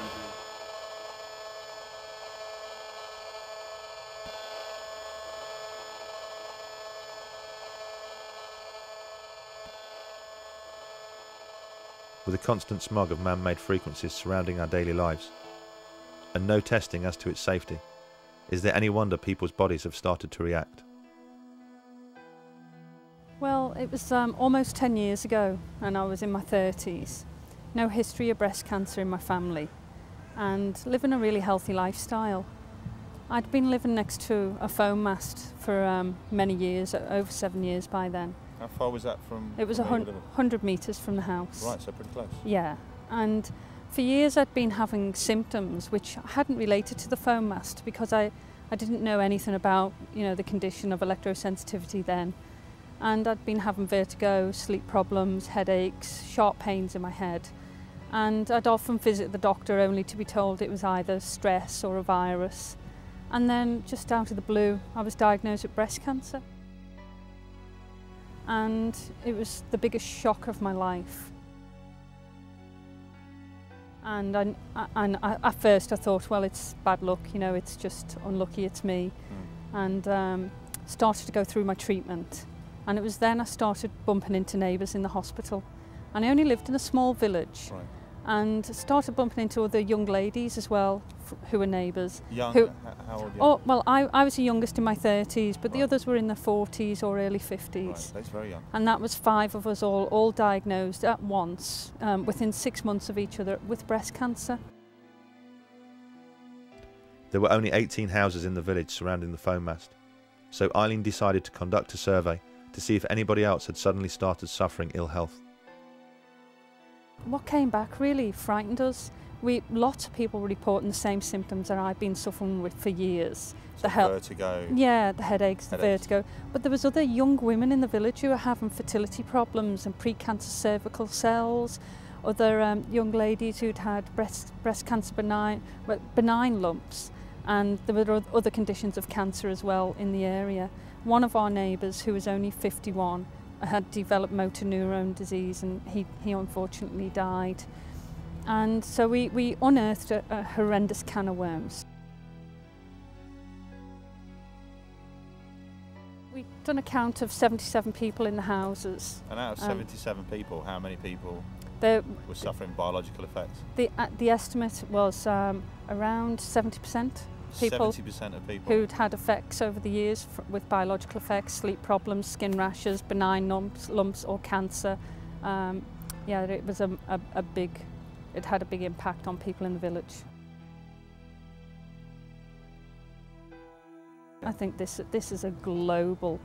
With a constant smog of man-made frequencies surrounding our daily lives, and no testing as to its safety, is there any wonder people's bodies have started to react? Well, it was almost 10 years ago, and I was in my 30s. No history of breast cancer in my family, and living a really healthy lifestyle. I'd been living next to a foam mast for many years, over 7 years by then. How far was that from? It was 100 metres from the house. Right, so pretty close. Yeah, and for years I'd been having symptoms which hadn't related to the foam mast, because I didn't know anything about the condition of electrosensitivity then. And I'd been having vertigo, sleep problems, headaches, sharp pains in my head. And I'd often visit the doctor only to be told it was either stress or a virus. And then, just out of the blue, I was diagnosed with breast cancer. And it was the biggest shock of my life. And at first I thought, well, it's bad luck, it's just unlucky, it's me. And started to go through my treatment. And it was then I started bumping into neighbours in the hospital. And I only lived in a small village. Right. And started bumping into other young ladies as well, who were neighbours. Young? How old? Oh, well, I was the youngest in my 30s, but the others were in their 40s or early 50s. Right, that's very young. And that was 5 of us all diagnosed at once, within 6 months of each other, with breast cancer. There were only 18 houses in the village surrounding the foam mast, so Eileen decided to conduct a survey to see if anybody else had suddenly started suffering ill health. What came back really frightened us. Lots of people were reporting the same symptoms that I've been suffering with for years. So vertigo. Yeah, the headaches, the vertigo. But there was other young women in the village who were having fertility problems and precancer cervical cells. Other young ladies who'd had breast cancer benign lumps, and there were other conditions of cancer as well in the area. One of our neighbours, who was only 51, had developed motor neurone disease, and he unfortunately died. And so we unearthed a horrendous can of worms. We'd done a count of 77 people in the houses. And out of 77 people, how many people were suffering biological effects? The estimate was around 70%. People 70% of people who'd had effects over the years with biological effects, sleep problems, skin rashes, benign lumps or cancer. Yeah, it was it had a big impact on people in the village. I think this is a global,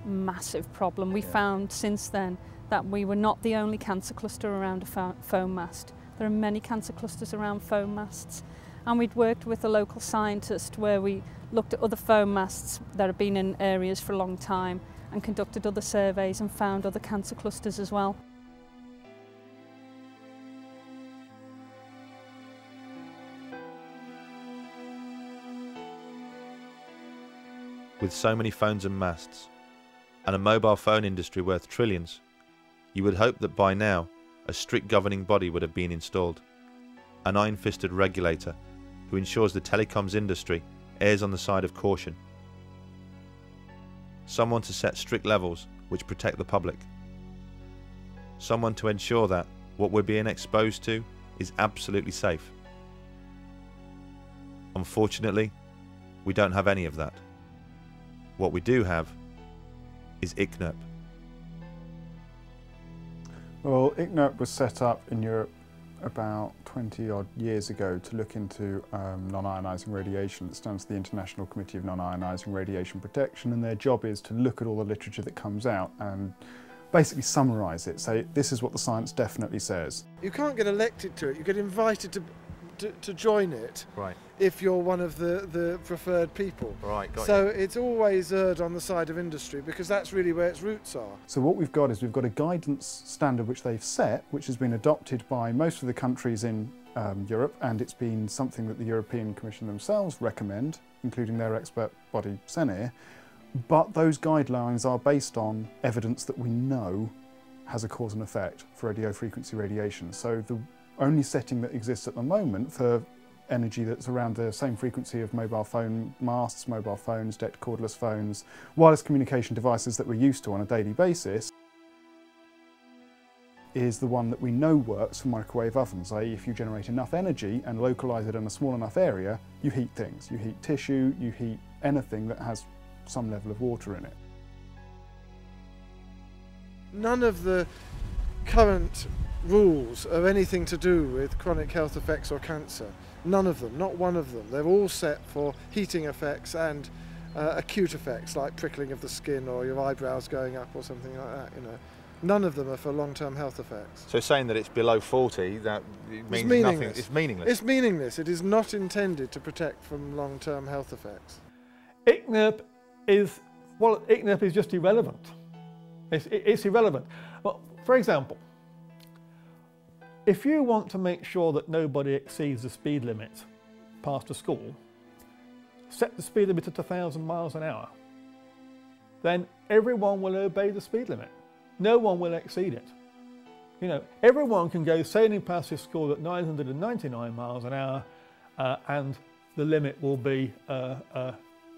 massive problem. We found since then that we were not the only cancer cluster around a foam mast. There are many cancer clusters around foam masts, and we'd worked with a local scientist where we looked at other foam masts that have been in areas for a long time and conducted other surveys and found other cancer clusters as well. With so many phones and masts, and a mobile phone industry worth trillions, you would hope that by now a strict governing body would have been installed, an iron-fisted regulator who ensures the telecoms industry errs on the side of caution, someone to set strict levels which protect the public, someone to ensure that what we're being exposed to is absolutely safe. Unfortunately, we don't have any of that. What we do have is ICNIRP. Well, ICNIRP was set up in Europe about 20 odd years ago to look into non-ionising radiation. It stands for the International Committee of Non-Ionising Radiation Protection, and their job is to look at all the literature that comes out and basically summarise it, say this is what the science definitely says. You can't get elected to it, you get invited to join it, right, if you're one of the preferred people. Right, got so you. it's always erred on the side of industry because that's really where its roots are. So what we've got is we've got a guidance standard which they've set, which has been adopted by most of the countries in Europe, and it's been something that the European Commission themselves recommend, including their expert body CENIR. But those guidelines are based on evidence that we know has a cause and effect for radio frequency radiation. So the only setting that exists at the moment for energy that's around the same frequency of mobile phone masts, mobile phones, decked cordless phones, wireless communication devices that we're used to on a daily basis, is the one that we know works for microwave ovens, i.e. if you generate enough energy and localise it in a small enough area, you heat things. You heat tissue, you heat anything that has some level of water in it. None of the current rules are anything to do with chronic health effects or cancer. None of them, not one of them. They're all set for heating effects and acute effects like prickling of the skin or your eyebrows going up or something like that, you know. None of them are for long-term health effects. So saying that it's below 40, that means nothing. It's meaningless. It's meaningless. It is not intended to protect from long-term health effects. ICNIRP is, well, ICNIRP is just irrelevant. It's irrelevant. Well, for example, if you want to make sure that nobody exceeds the speed limit past a school, set the speed limit at 1,000 miles an hour. Then everyone will obey the speed limit. No one will exceed it. You know, everyone can go sailing past this school at 999 miles an hour and the limit will be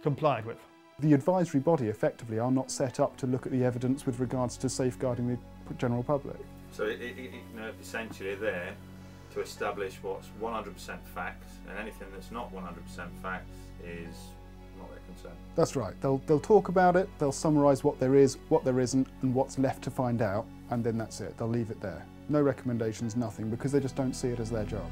complied with. The advisory body effectively are not set up to look at the evidence with regards to safeguarding the general public. So ICNIRP essentially there to establish what's 100% fact, and anything that's not 100% fact is not their concern. That's right. They'll talk about it, they'll summarise what there is, what there isn't, and what's left to find out, and then that's it. They'll leave it there. No recommendations, nothing, because they just don't see it as their job.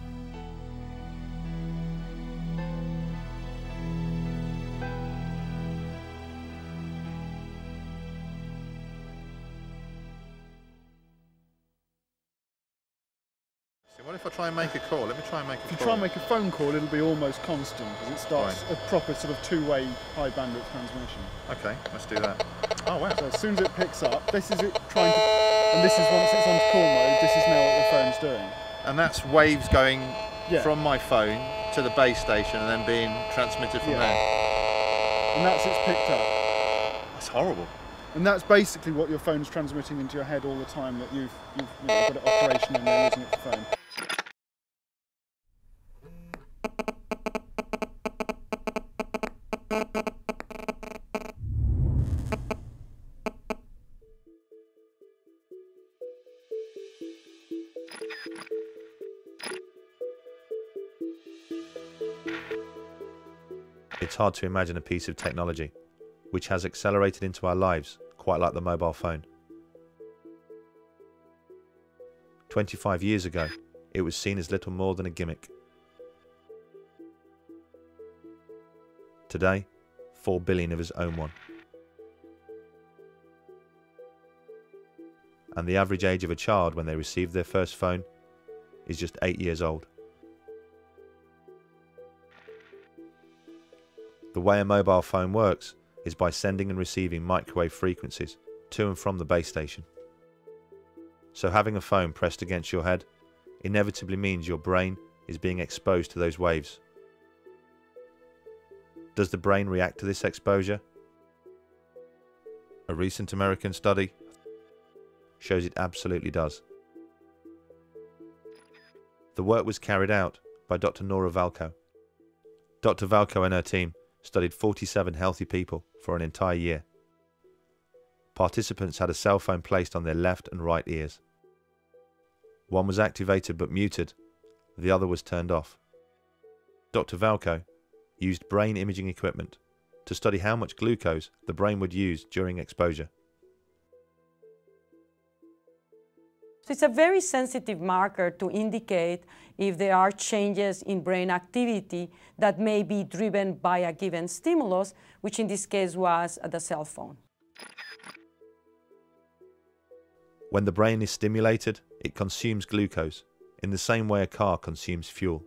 What if I try and make a call? Let me try and make a call. If you try and make a phone call, it'll be almost constant because it starts a proper sort of two-way high bandwidth transmission. Okay, let's do that. Oh wow. So as soon as it picks up, this is it trying to, and this is once it's on call mode, this is now what the phone's doing. And that's waves going from my phone to the base station and then being transmitted from there. And that's it's picked up. That's horrible. And that's basically what your phone's transmitting into your head all the time, that you've got it operational and you're using it for phone. It's hard to imagine a piece of technology which has accelerated into our lives quite like the mobile phone. 25 years ago, it was seen as little more than a gimmick. Today, 4 billion of us own one. And the average age of a child when they receive their first phone is just 8 years old. The way a mobile phone works is by sending and receiving microwave frequencies to and from the base station. So having a phone pressed against your head inevitably means your brain is being exposed to those waves. Does the brain react to this exposure? A recent American study shows it absolutely does. The work was carried out by Dr. Nora Valko. Dr. Valko and her team studied 47 healthy people for an entire year. Participants had a cell phone placed on their left and right ears. One was activated but muted, the other was turned off. Dr. Valko used brain imaging equipment to study how much glucose the brain would use during exposure. So it's a very sensitive marker to indicate if there are changes in brain activity that may be driven by a given stimulus, which in this case was the cell phone. When the brain is stimulated, it consumes glucose in the same way a car consumes fuel.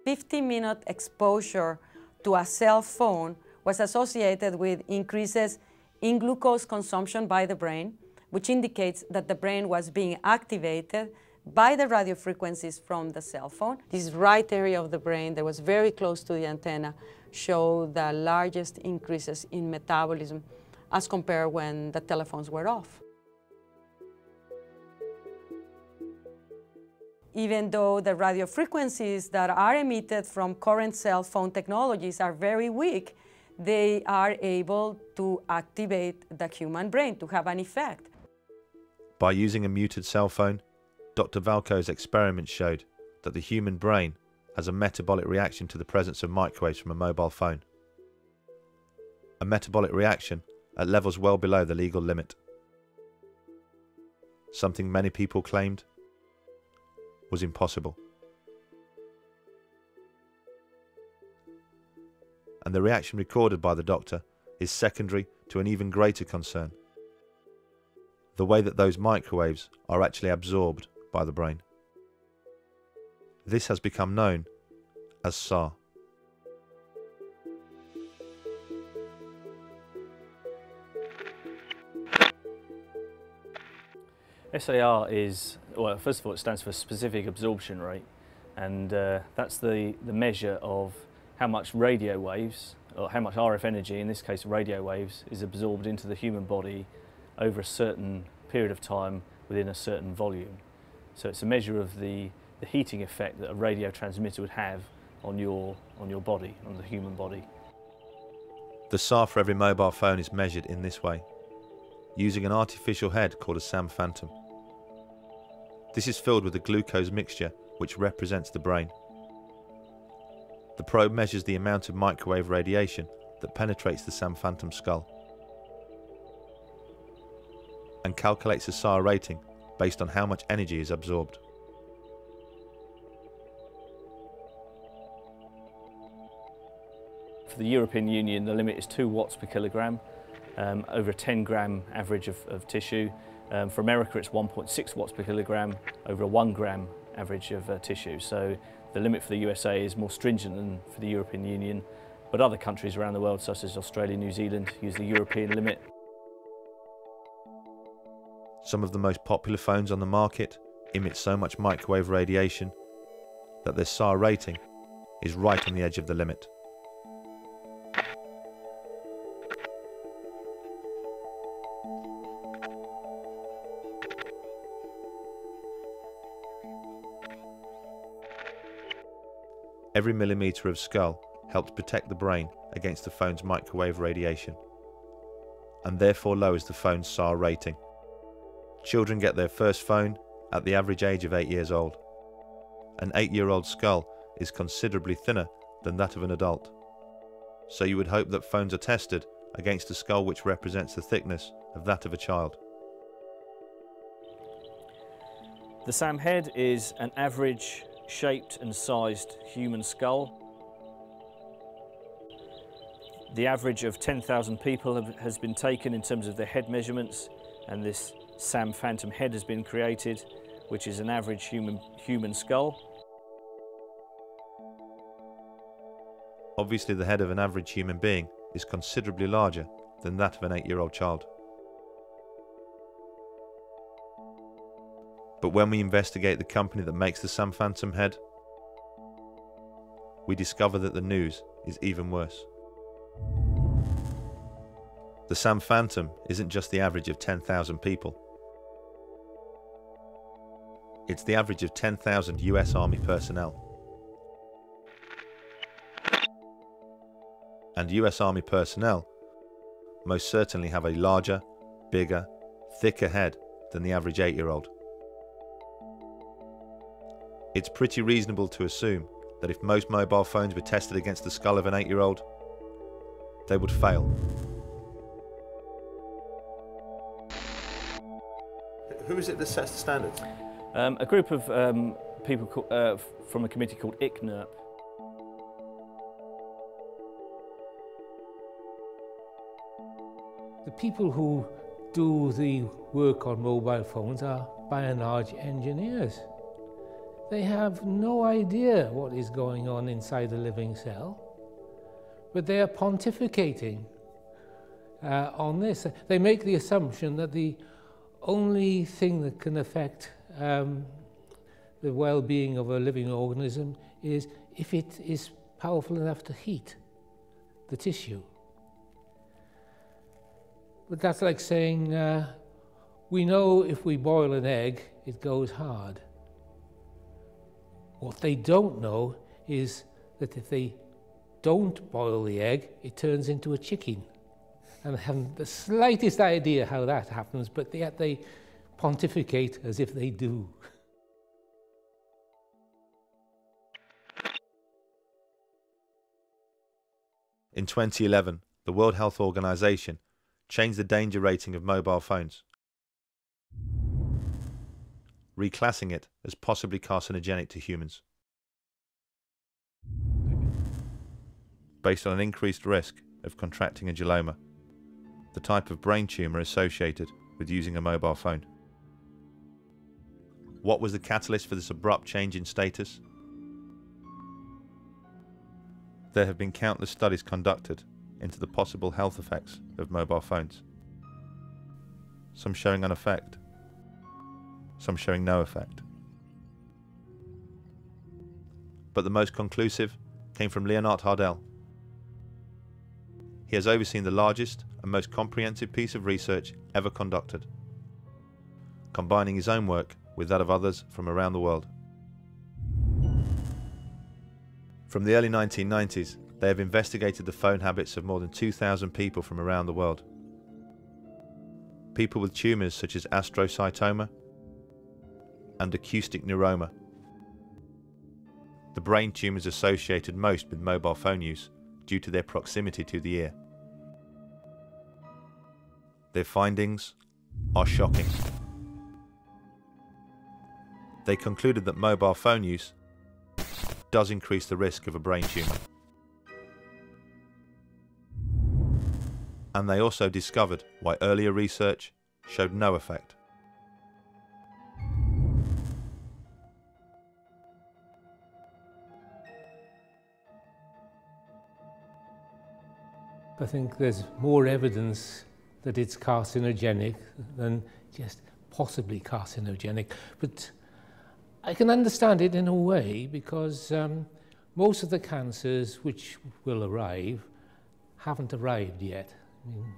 50-minute exposure to a cell phone was associated with increases in glucose consumption by the brain, which indicates that the brain was being activated by the radio frequencies from the cell phone. This right area of the brain that was very close to the antenna showed the largest increases in metabolism as compared when the telephones were off. Even though the radio frequencies that are emitted from current cell phone technologies are very weak, they are able to activate the human brain to have an effect. By using a muted cell phone, Dr. Valko's experiment showed that the human brain has a metabolic reaction to the presence of microwaves from a mobile phone. A metabolic reaction at levels well below the legal limit. Something many people claimed was impossible. And the reaction recorded by the doctor is secondary to an even greater concern: the way that those microwaves are actually absorbed by the brain. This has become known as SHA. SAR is, well, first of all, it stands for specific absorption rate, and that's the measure of how much radio waves, or how much RF energy, in this case radio waves, is absorbed into the human body over a certain period of time within a certain volume. So it's a measure of the heating effect that a radio transmitter would have on your body, on the human body. The SAR for every mobile phone is measured in this way, using an artificial head called a SAM phantom. This is filled with a glucose mixture which represents the brain. The probe measures the amount of microwave radiation that penetrates the SAM phantom skull and calculates a SAR rating based on how much energy is absorbed. For the European Union, the limit is 2 watts per kilogram, over a 10-gram average of tissue. For America, it's 1.6 watts per kilogram, over a 1-gram average of tissue. So the limit for the USA is more stringent than for the European Union, but other countries around the world, such as Australia, New Zealand, use the European limit. Some of the most popular phones on the market emit so much microwave radiation that their SAR rating is right on the edge of the limit. Every millimetre of skull helps protect the brain against the phone's microwave radiation, and therefore lowers the phone's SAR rating. Children get their first phone at the average age of 8 years old. An 8-year-old skull is considerably thinner than that of an adult, so you would hope that phones are tested against a skull which represents the thickness of that of a child. The SAM head is an average shaped and sized human skull. The average of 10,000 people has been taken in terms of their head measurements, and this SAM phantom head has been created, which is an average human skull. Obviously, the head of an average human being is considerably larger than that of an 8-year-old child. But when we investigate the company that makes the SAM phantom head, we discover that the news is even worse. The SAM phantom isn't just the average of 10,000 people. It's the average of 10,000 US Army personnel. And US Army personnel most certainly have a larger, bigger, thicker head than the average 8-year-old. It's pretty reasonable to assume that if most mobile phones were tested against the skull of an 8-year-old, they would fail. Who is it that sets the standards? A group of people from a committee called ICNIRP. The people who do the work on mobile phones are, by and large, engineers. They have no idea what is going on inside a living cell, but they are pontificating on this. They make the assumption that the only thing that can affect the well-being of a living organism is if it is powerful enough to heat the tissue. But that's like saying, we know if we boil an egg, it goes hard. What they don't know is that if they don't boil the egg, it turns into a chicken. And they haven't the slightest idea how that happens, but yet they pontificate as if they do. In 2011, the World Health Organization changed the danger rating of mobile phones, reclassing it as possibly carcinogenic to humans, based on an increased risk of contracting a glioma, the type of brain tumour associated with using a mobile phone. What was the catalyst for this abrupt change in status? There have been countless studies conducted into the possible health effects of mobile phones, some showing an effect, some showing no effect. But the most conclusive came from Leonard Hardell. He has overseen the largest and most comprehensive piece of research ever conducted, combining his own work with that of others from around the world. From the early 1990s, they have investigated the phone habits of more than 2,000 people from around the world. People with tumours such as astrocytoma and acoustic neuroma, the brain tumours associated most with mobile phone use due to their proximity to the ear. Their findings are shocking. They concluded that mobile phone use does increase the risk of a brain tumour. And they also discovered why earlier research showed no effect. I think there's more evidence that it's carcinogenic than just possibly carcinogenic. But I can understand it in a way because most of the cancers which will arrive haven't arrived yet. I mean,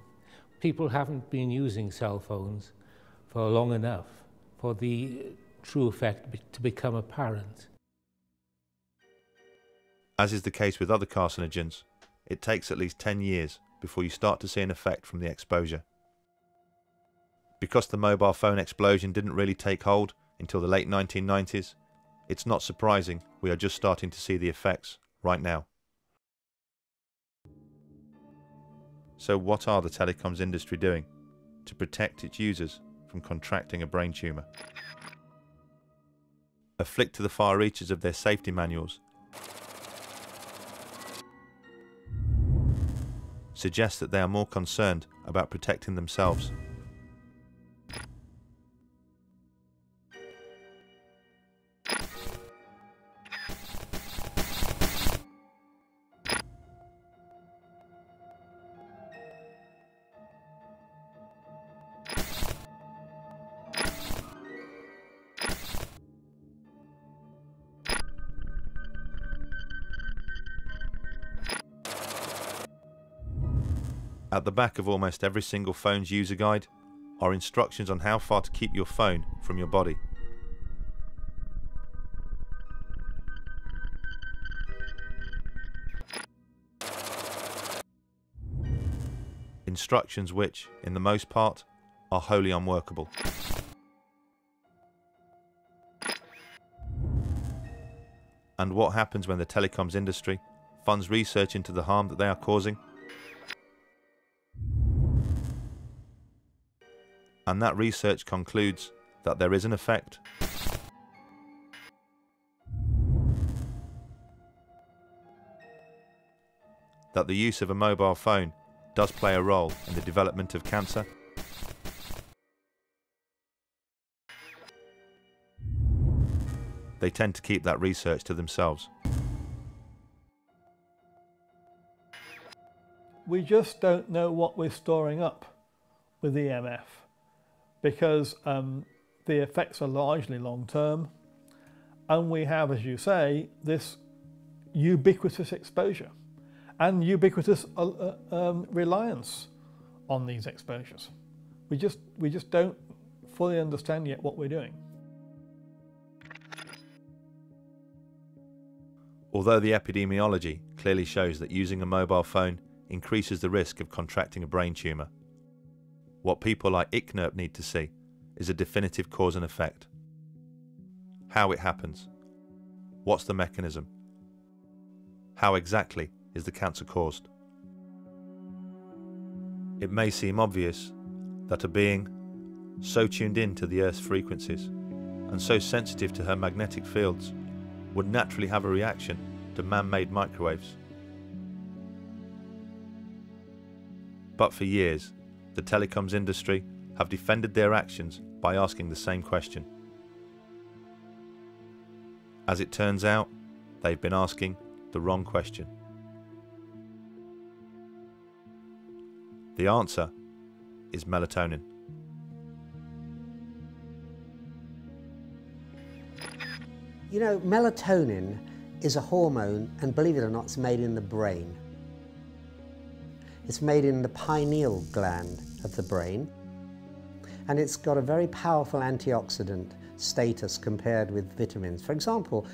people haven't been using cell phones for long enough for the true effect to become apparent. As is the case with other carcinogens, it takes at least 10 years before you start to see an effect from the exposure. Because the mobile phone explosion didn't really take hold until the late 1990s, it's not surprising we are just starting to see the effects right now. So what are the telecoms industry doing to protect its users from contracting a brain tumour? A flick to the far reaches of their safety manuals suggests that they are more concerned about protecting themselves. At the back of almost every single phone's user guide are instructions on how far to keep your phone from your body. Instructions which, in the most part, are wholly unworkable. And what happens when the telecoms industry funds research into the harm that they are causing? And that research concludes that there is an effect. That the use of a mobile phone does play a role in the development of cancer. They tend to keep that research to themselves. We just don't know what we're storing up with EMF, because the effects are largely long-term, and we have, as you say, this ubiquitous exposure and ubiquitous reliance on these exposures. We just don't fully understand yet what we're doing. Although the epidemiology clearly shows that using a mobile phone increases the risk of contracting a brain tumour, what people like ICNIRP need to see is a definitive cause and effect. How it happens. What's the mechanism? How exactly is the cancer caused? It may seem obvious that a being so tuned in to the Earth's frequencies and so sensitive to her magnetic fields would naturally have a reaction to man-made microwaves. But for years, the telecoms industry have defended their actions by asking the same question. As it turns out, they've been asking the wrong question. The answer is melatonin. You know, melatonin is a hormone, and believe it or not, it's made in the brain. It's made in the pineal gland of the brain, and it's got a very powerful antioxidant status compared with vitamins. For example,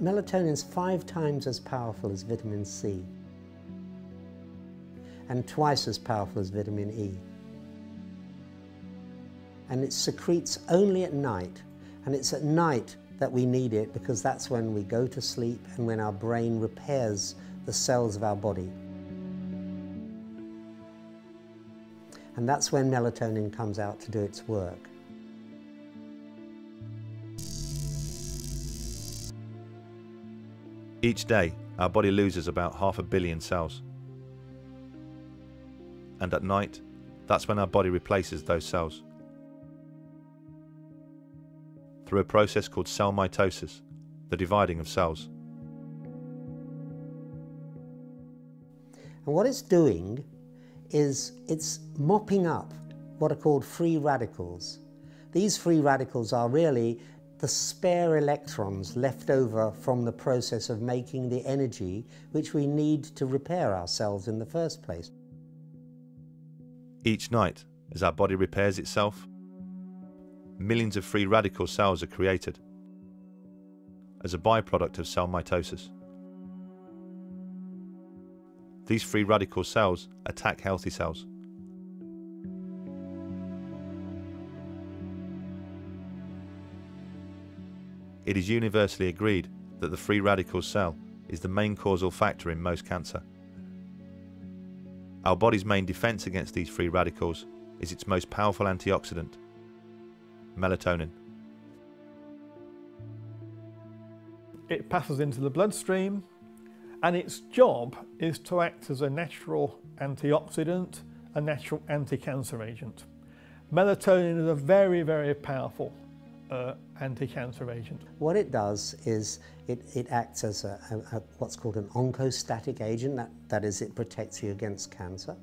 melatonin is 5 times as powerful as vitamin C and twice as powerful as vitamin E. And it secretes only at night, and it's at night that we need it because that's when we go to sleep and when our brain repairs the cells of our body. And that's when melatonin comes out to do its work. Each day, our body loses about 500 million cells. And at night, that's when our body replaces those cells. Through a process called cell mitosis, the dividing of cells. And what it's doing is it's mopping up what are called free radicals. These free radicals are really the spare electrons left over from the process of making the energy which we need to repair ourselves in the first place. Each night, as our body repairs itself, millions of free radical cells are created as a byproduct of cell mitosis. These free radical cells attack healthy cells. It is universally agreed that the free radical cell is the main causal factor in most cancer. Our body's main defense against these free radicals is its most powerful antioxidant, melatonin. It passes into the bloodstream, and its job is to act as a natural antioxidant, a natural anti-cancer agent. Melatonin is a very, very powerful anti-cancer agent. What it does is it acts as what's called an oncostatic agent, that is, it protects you against cancer.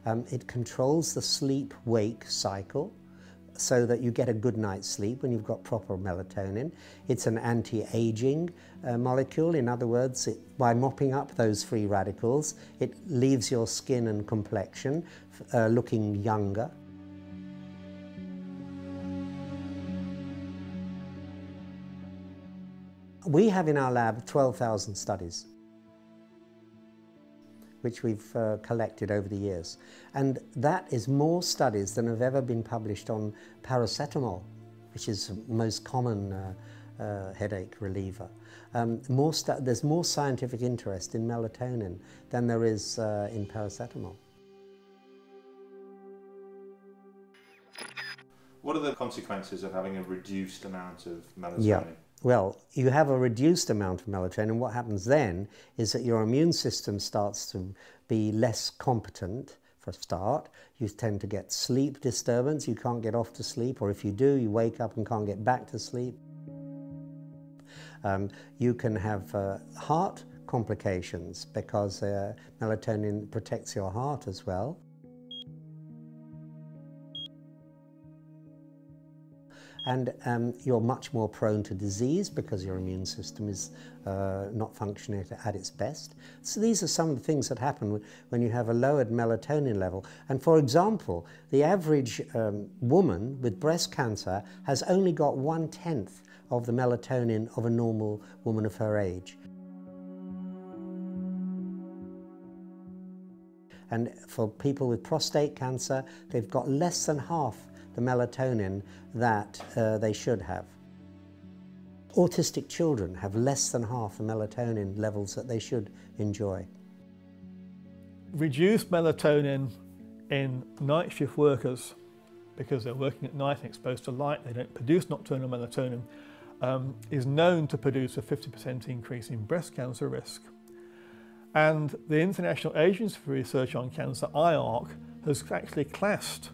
It controls the sleep-wake cycle so that you get a good night's sleep when you've got proper melatonin. It's an anti-aging molecule. In other words, by mopping up those free radicals, it leaves your skin and complexion looking younger. We have in our lab 12,000 studies, which we've collected over the years. And that is more studies than have ever been published on paracetamol, which is the most common headache reliever. There's more scientific interest in melatonin than there is in paracetamol. What are the consequences of having a reduced amount of melatonin? Yeah. Well, you have a reduced amount of melatonin. What happens then is that your immune system starts to be less competent for a start. You tend to get sleep disturbance. You can't get off to sleep, or if you do, you wake up and can't get back to sleep. You can have heart complications because melatonin protects your heart as well. And you're much more prone to disease because your immune system is not functioning at its best. So these are some of the things that happen when you have a lowered melatonin level. And for example, the average woman with breast cancer has only got 1/10 of the melatonin of a normal woman of her age. And for people with prostate cancer, they've got less than half the melatonin that they should have. Autistic children have less than half the melatonin levels that they should enjoy. Reduced melatonin in night shift workers, because they're working at night and exposed to light, they don't produce nocturnal melatonin, is known to produce a 50% increase in breast cancer risk. And the International Agency for Research on Cancer, IARC, has actually classed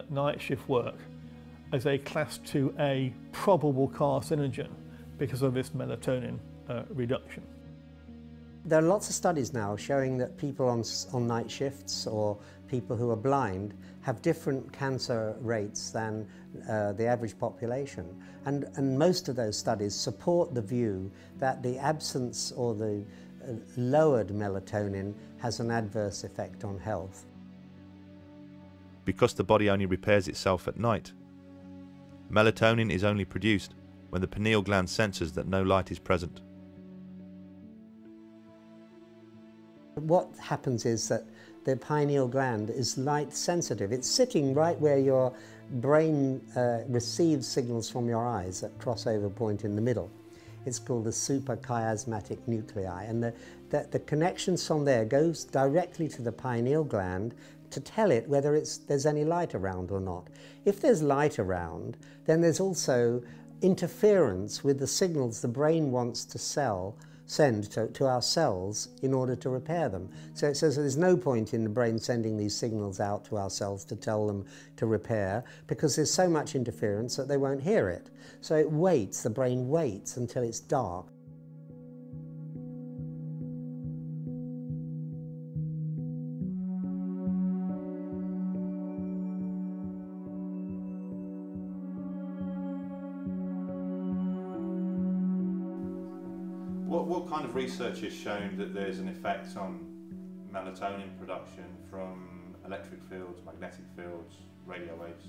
night shift work as a class 2A probable carcinogen because of this melatonin reduction. There are lots of studies now showing that people on night shifts or people who are blind have different cancer rates than the average population. And most of those studies support the view that the absence or the lowered melatonin has an adverse effect on health. Because the body only repairs itself at night. Melatonin is only produced when the pineal gland senses that no light is present. What happens is that the pineal gland is light sensitive. It's sitting right where your brain receives signals from your eyes at crossover point in the middle. It's called the suprachiasmatic nuclei, and the connections from there goes directly to the pineal gland to tell it whether there's any light around or not. If there's light around, then there's also interference with the signals the brain wants to send to our cells in order to repair them. So it says there's no point in the brain sending these signals out to our cells to tell them to repair, because there's so much interference that they won't hear it. So it waits, the brain waits until it's dark. What kind of research has shown that there's an effect on melatonin production from electric fields, magnetic fields, radio waves?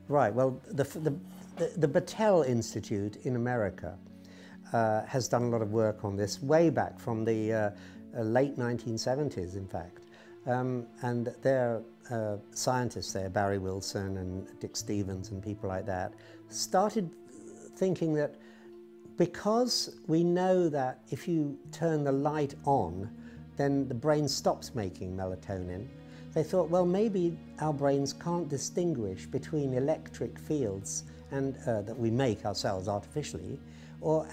Right, well, the Battelle Institute in America has done a lot of work on this way back from the late 1970s, in fact. And their scientists there, Barry Wilson and Dick Stevens and people like that, started thinking that because we know that if you turn the light on, then the brain stops making melatonin, they thought, well, maybe our brains can't distinguish between electric fields and that we make ourselves artificially,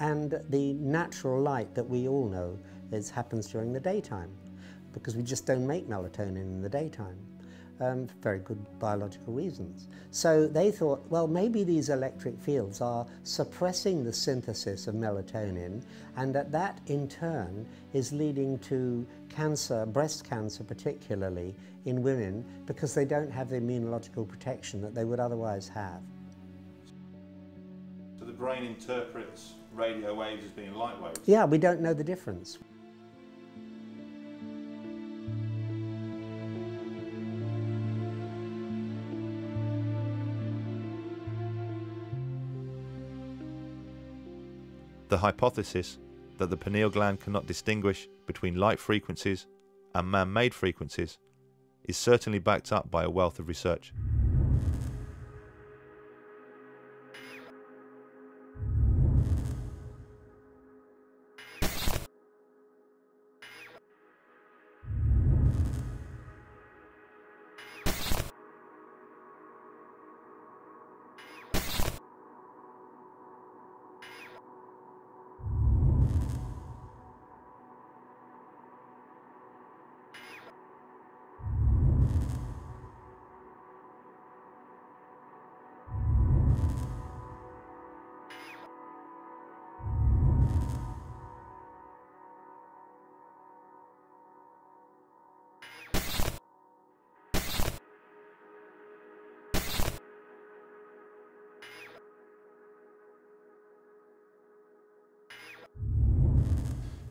and the natural light that we all know happens during the daytime. because we just don't make melatonin in the daytime. For very good biological reasons. So they thought, well, maybe these electric fields are suppressing the synthesis of melatonin, and that in turn is leading to cancer, breast cancer particularly, in women, because they don't have the immunological protection that they would otherwise have. So the brain interprets radio waves as being light waves? Yeah, we don't know the difference. The hypothesis that the pineal gland cannot distinguish between light frequencies and man-made frequencies is certainly backed up by a wealth of research.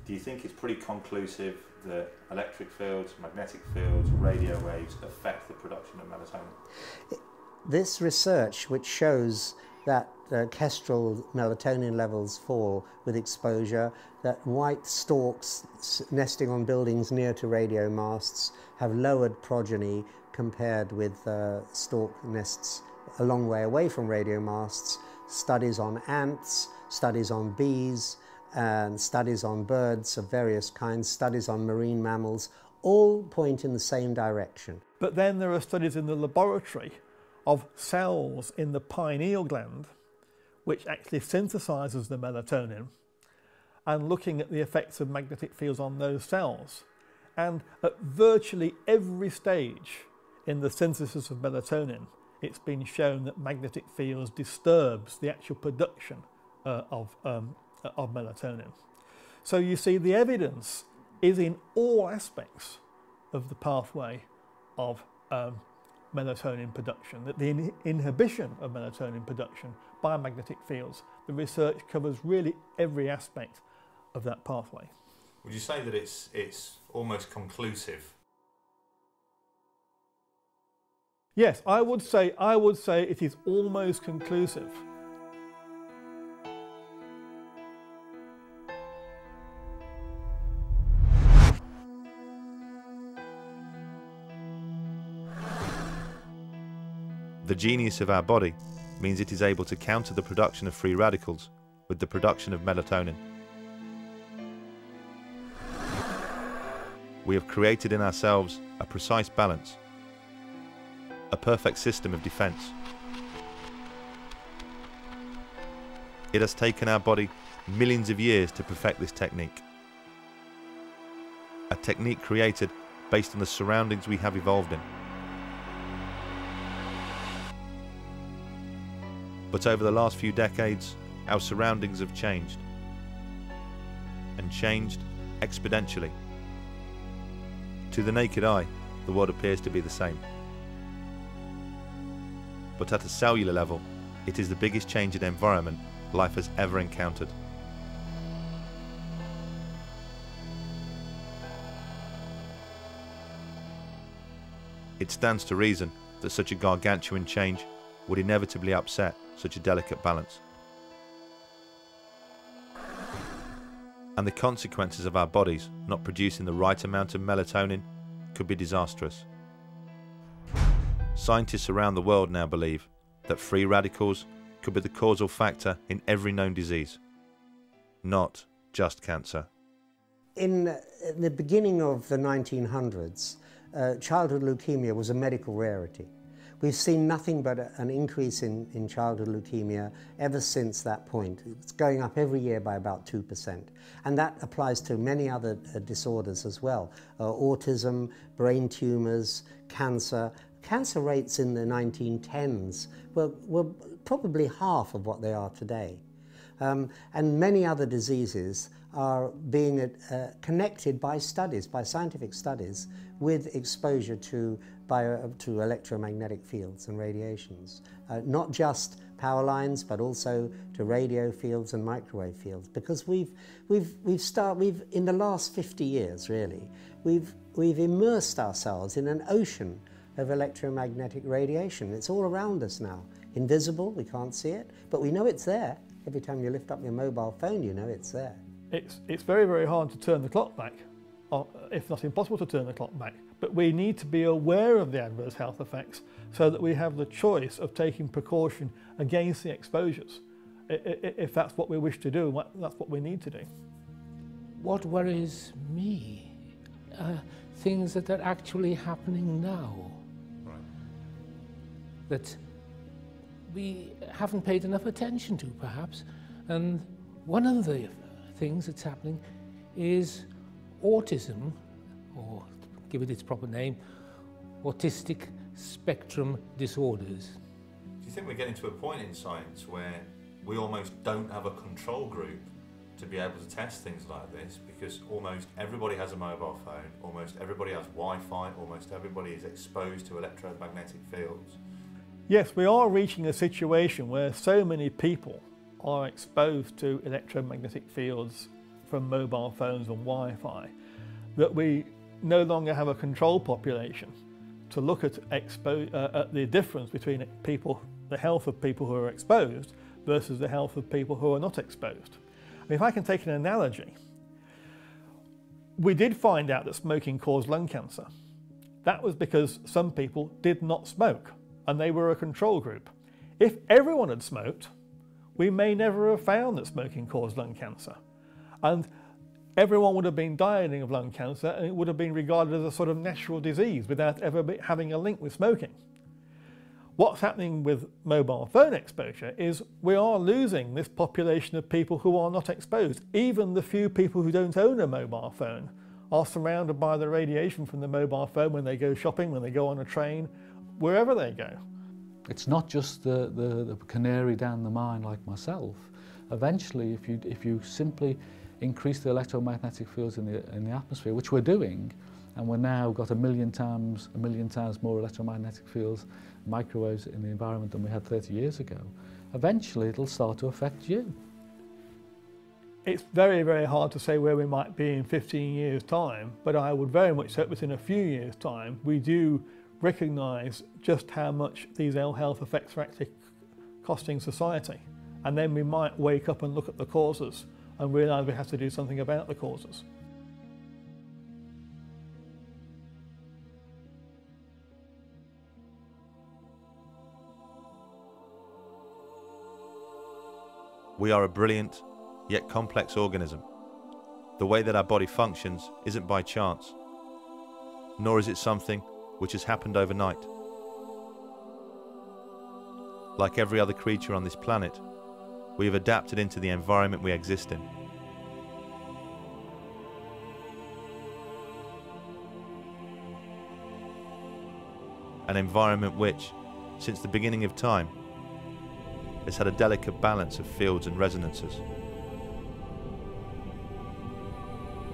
Do you think it's pretty conclusive that electric fields, magnetic fields, radio waves affect the production of melatonin? This research, which shows that kestrel melatonin levels fall with exposure, that white storks nesting on buildings near to radio masts have lowered progeny compared with stork nests a long way away from radio masts, studies on ants, studies on bees, and studies on birds of various kinds, studies on marine mammals, all point in the same direction. But then there are studies in the laboratory of cells in the pineal gland which actually synthesizes the melatonin, and looking at the effects of magnetic fields on those cells. And at virtually every stage in the synthesis of melatonin, it's been shown that magnetic fields disturbs the actual production of melatonin. So you see, the evidence is in all aspects of the pathway of melatonin production, that the inhibition of melatonin production by magnetic fields, the research covers really every aspect of that pathway. Would you say that it's almost conclusive? Yes, I would say it is almost conclusive. The genius of our body means it is able to counter the production of free radicals with the production of melatonin. We have created in ourselves a precise balance, a perfect system of defense. It has taken our body millions of years to perfect this technique. A technique created based on the surroundings we have evolved in. But over the last few decades, our surroundings have changed, and changed exponentially. To the naked eye, the world appears to be the same. But at a cellular level, it is the biggest change in environment life has ever encountered. It stands to reason that such a gargantuan change would inevitably upset such a delicate balance. And the consequences of our bodies not producing the right amount of melatonin could be disastrous. Scientists around the world now believe that free radicals could be the causal factor in every known disease, not just cancer. In the beginning of the 1900s, childhood leukemia was a medical rarity. We've seen nothing but an increase in childhood leukemia ever since that point. It's going up every year by about 2%. And that applies to many other disorders as well. Autism, brain tumours, cancer. Cancer rates in the 1910s were probably half of what they are today. And many other diseases are being connected by studies, by scientific studies, with exposure to electromagnetic fields and radiations. Not just power lines, but also to radio fields and microwave fields. Because we've in the last 50 years, really, we've immersed ourselves in an ocean of electromagnetic radiation. It's all around us now. Invisible, we can't see it, but we know it's there. Every time you lift up your mobile phone, you know it's there. It's very, very hard to turn the clock back, if not impossible to turn the clock back. But we need to be aware of the adverse health effects so that we have the choice of taking precaution against the exposures, if that's what we wish to do, that's what we need to do. What worries me are things that are actually happening now. Right. That we haven't paid enough attention to, perhaps. And one of the things that's happening is autism, or give it its proper name, autistic spectrum disorders. Do you think we're getting to a point in science where we almost don't have a control group to be able to test things like this, because almost everybody has a mobile phone, almost everybody has Wi-Fi, almost everybody is exposed to electromagnetic fields? Yes, we are reaching a situation where so many people are exposed to electromagnetic fields from mobile phones and Wi-Fi that we no longer have a control population to look at the difference between the health of people who are exposed versus the health of people who are not exposed. I mean, if I can take an analogy, we did find out that smoking caused lung cancer. That was because some people did not smoke and they were a control group. If everyone had smoked, we may never have found that smoking caused lung cancer. And everyone would have been dying of lung cancer, and it would have been regarded as a sort of natural disease without ever having a link with smoking. What's happening with mobile phone exposure is we are losing this population of people who are not exposed. Even the few people who don't own a mobile phone are surrounded by the radiation from the mobile phone when they go shopping, when they go on a train, wherever they go. It's not just the canary down the mine like myself. Eventually, if you simply increase the electromagnetic fields in the atmosphere, which we're doing, and we're now got a million times more electromagnetic fields, microwaves in the environment than we had 30 years ago, eventually it'll start to affect you. It's very, very hard to say where we might be in 15 years' time, but I would very much hope within a few years' time we do recognise just how much these ill health effects are actually costing society. And then we might wake up and look at the causes and realise we have to do something about the causes. We are a brilliant, yet complex organism. The way that our body functions isn't by chance, nor is it something which has happened overnight. Like every other creature on this planet, we have adapted into the environment we exist in. An environment which, since the beginning of time, has had a delicate balance of fields and resonances.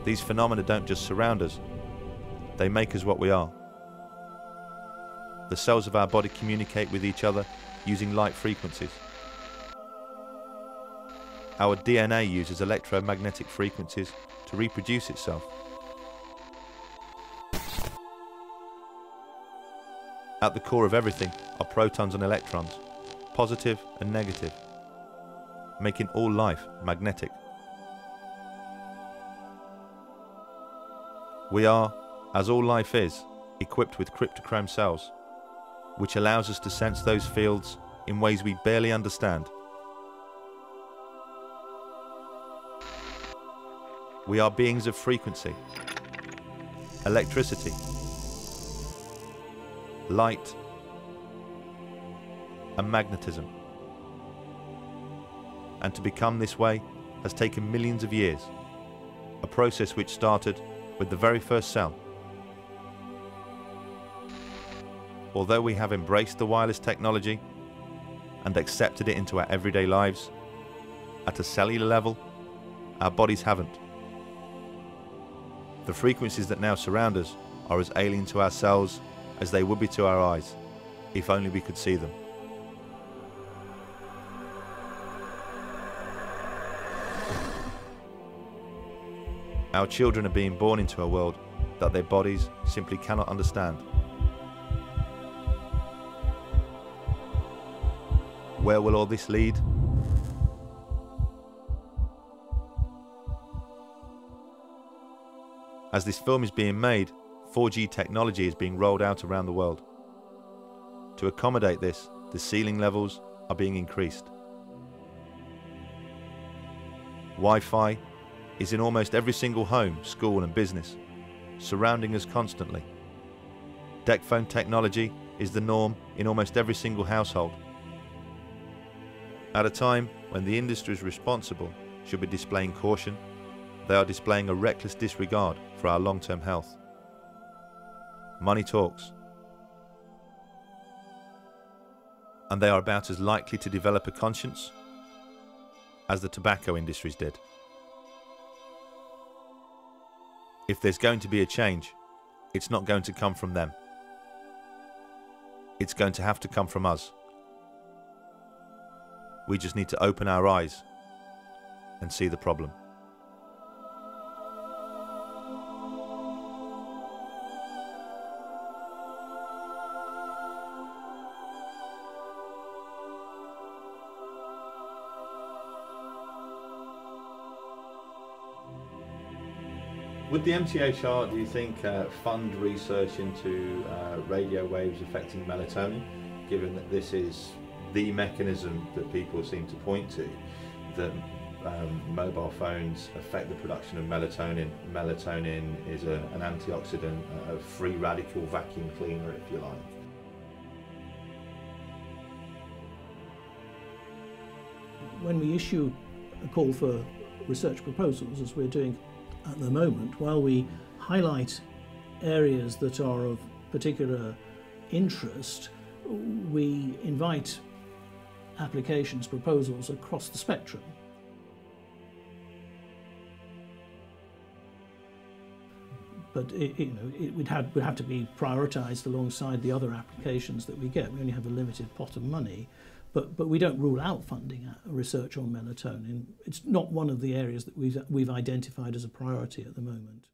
These phenomena don't just surround us, they make us what we are. The cells of our body communicate with each other using light frequencies. Our DNA uses electromagnetic frequencies to reproduce itself. At the core of everything are protons and electrons, positive and negative, making all life magnetic. We are, as all life is, equipped with cryptochrome cells, which allows us to sense those fields in ways we barely understand. We are beings of frequency, electricity, light, and magnetism. And to become this way has taken millions of years, a process which started with the very first cell. Although we have embraced the wireless technology and accepted it into our everyday lives, at a cellular level, our bodies haven't. The frequencies that now surround us are as alien to our cells as they would be to our eyes, if only we could see them. Our children are being born into a world that their bodies simply cannot understand. Where will all this lead? As this film is being made, 4G technology is being rolled out around the world. To accommodate this, the ceiling levels are being increased. Wi-Fi is in almost every single home, school and business, surrounding us constantly. Deck phone technology is the norm in almost every single household. At a time when the industries responsible should be displaying caution, they are displaying a reckless disregard for our long-term health. Money talks. And they are about as likely to develop a conscience as the tobacco industries did. If there's going to be a change, it's not going to come from them. It's going to have to come from us. We just need to open our eyes and see the problem. Would the Mini-SHA, do you think, fund research into radio waves affecting melatonin, given that this is the mechanism that people seem to point to, that mobile phones affect the production of melatonin? Melatonin is an antioxidant, a free radical vacuum cleaner, if you like. When we issue a call for research proposals, as we're doing at the moment, while we highlight areas that are of particular interest, we invite applications, proposals across the spectrum. But it would have to be prioritised alongside the other applications that we get. We only have a limited pot of money, but we don't rule out funding research on melatonin. It's not one of the areas that we've identified as a priority at the moment.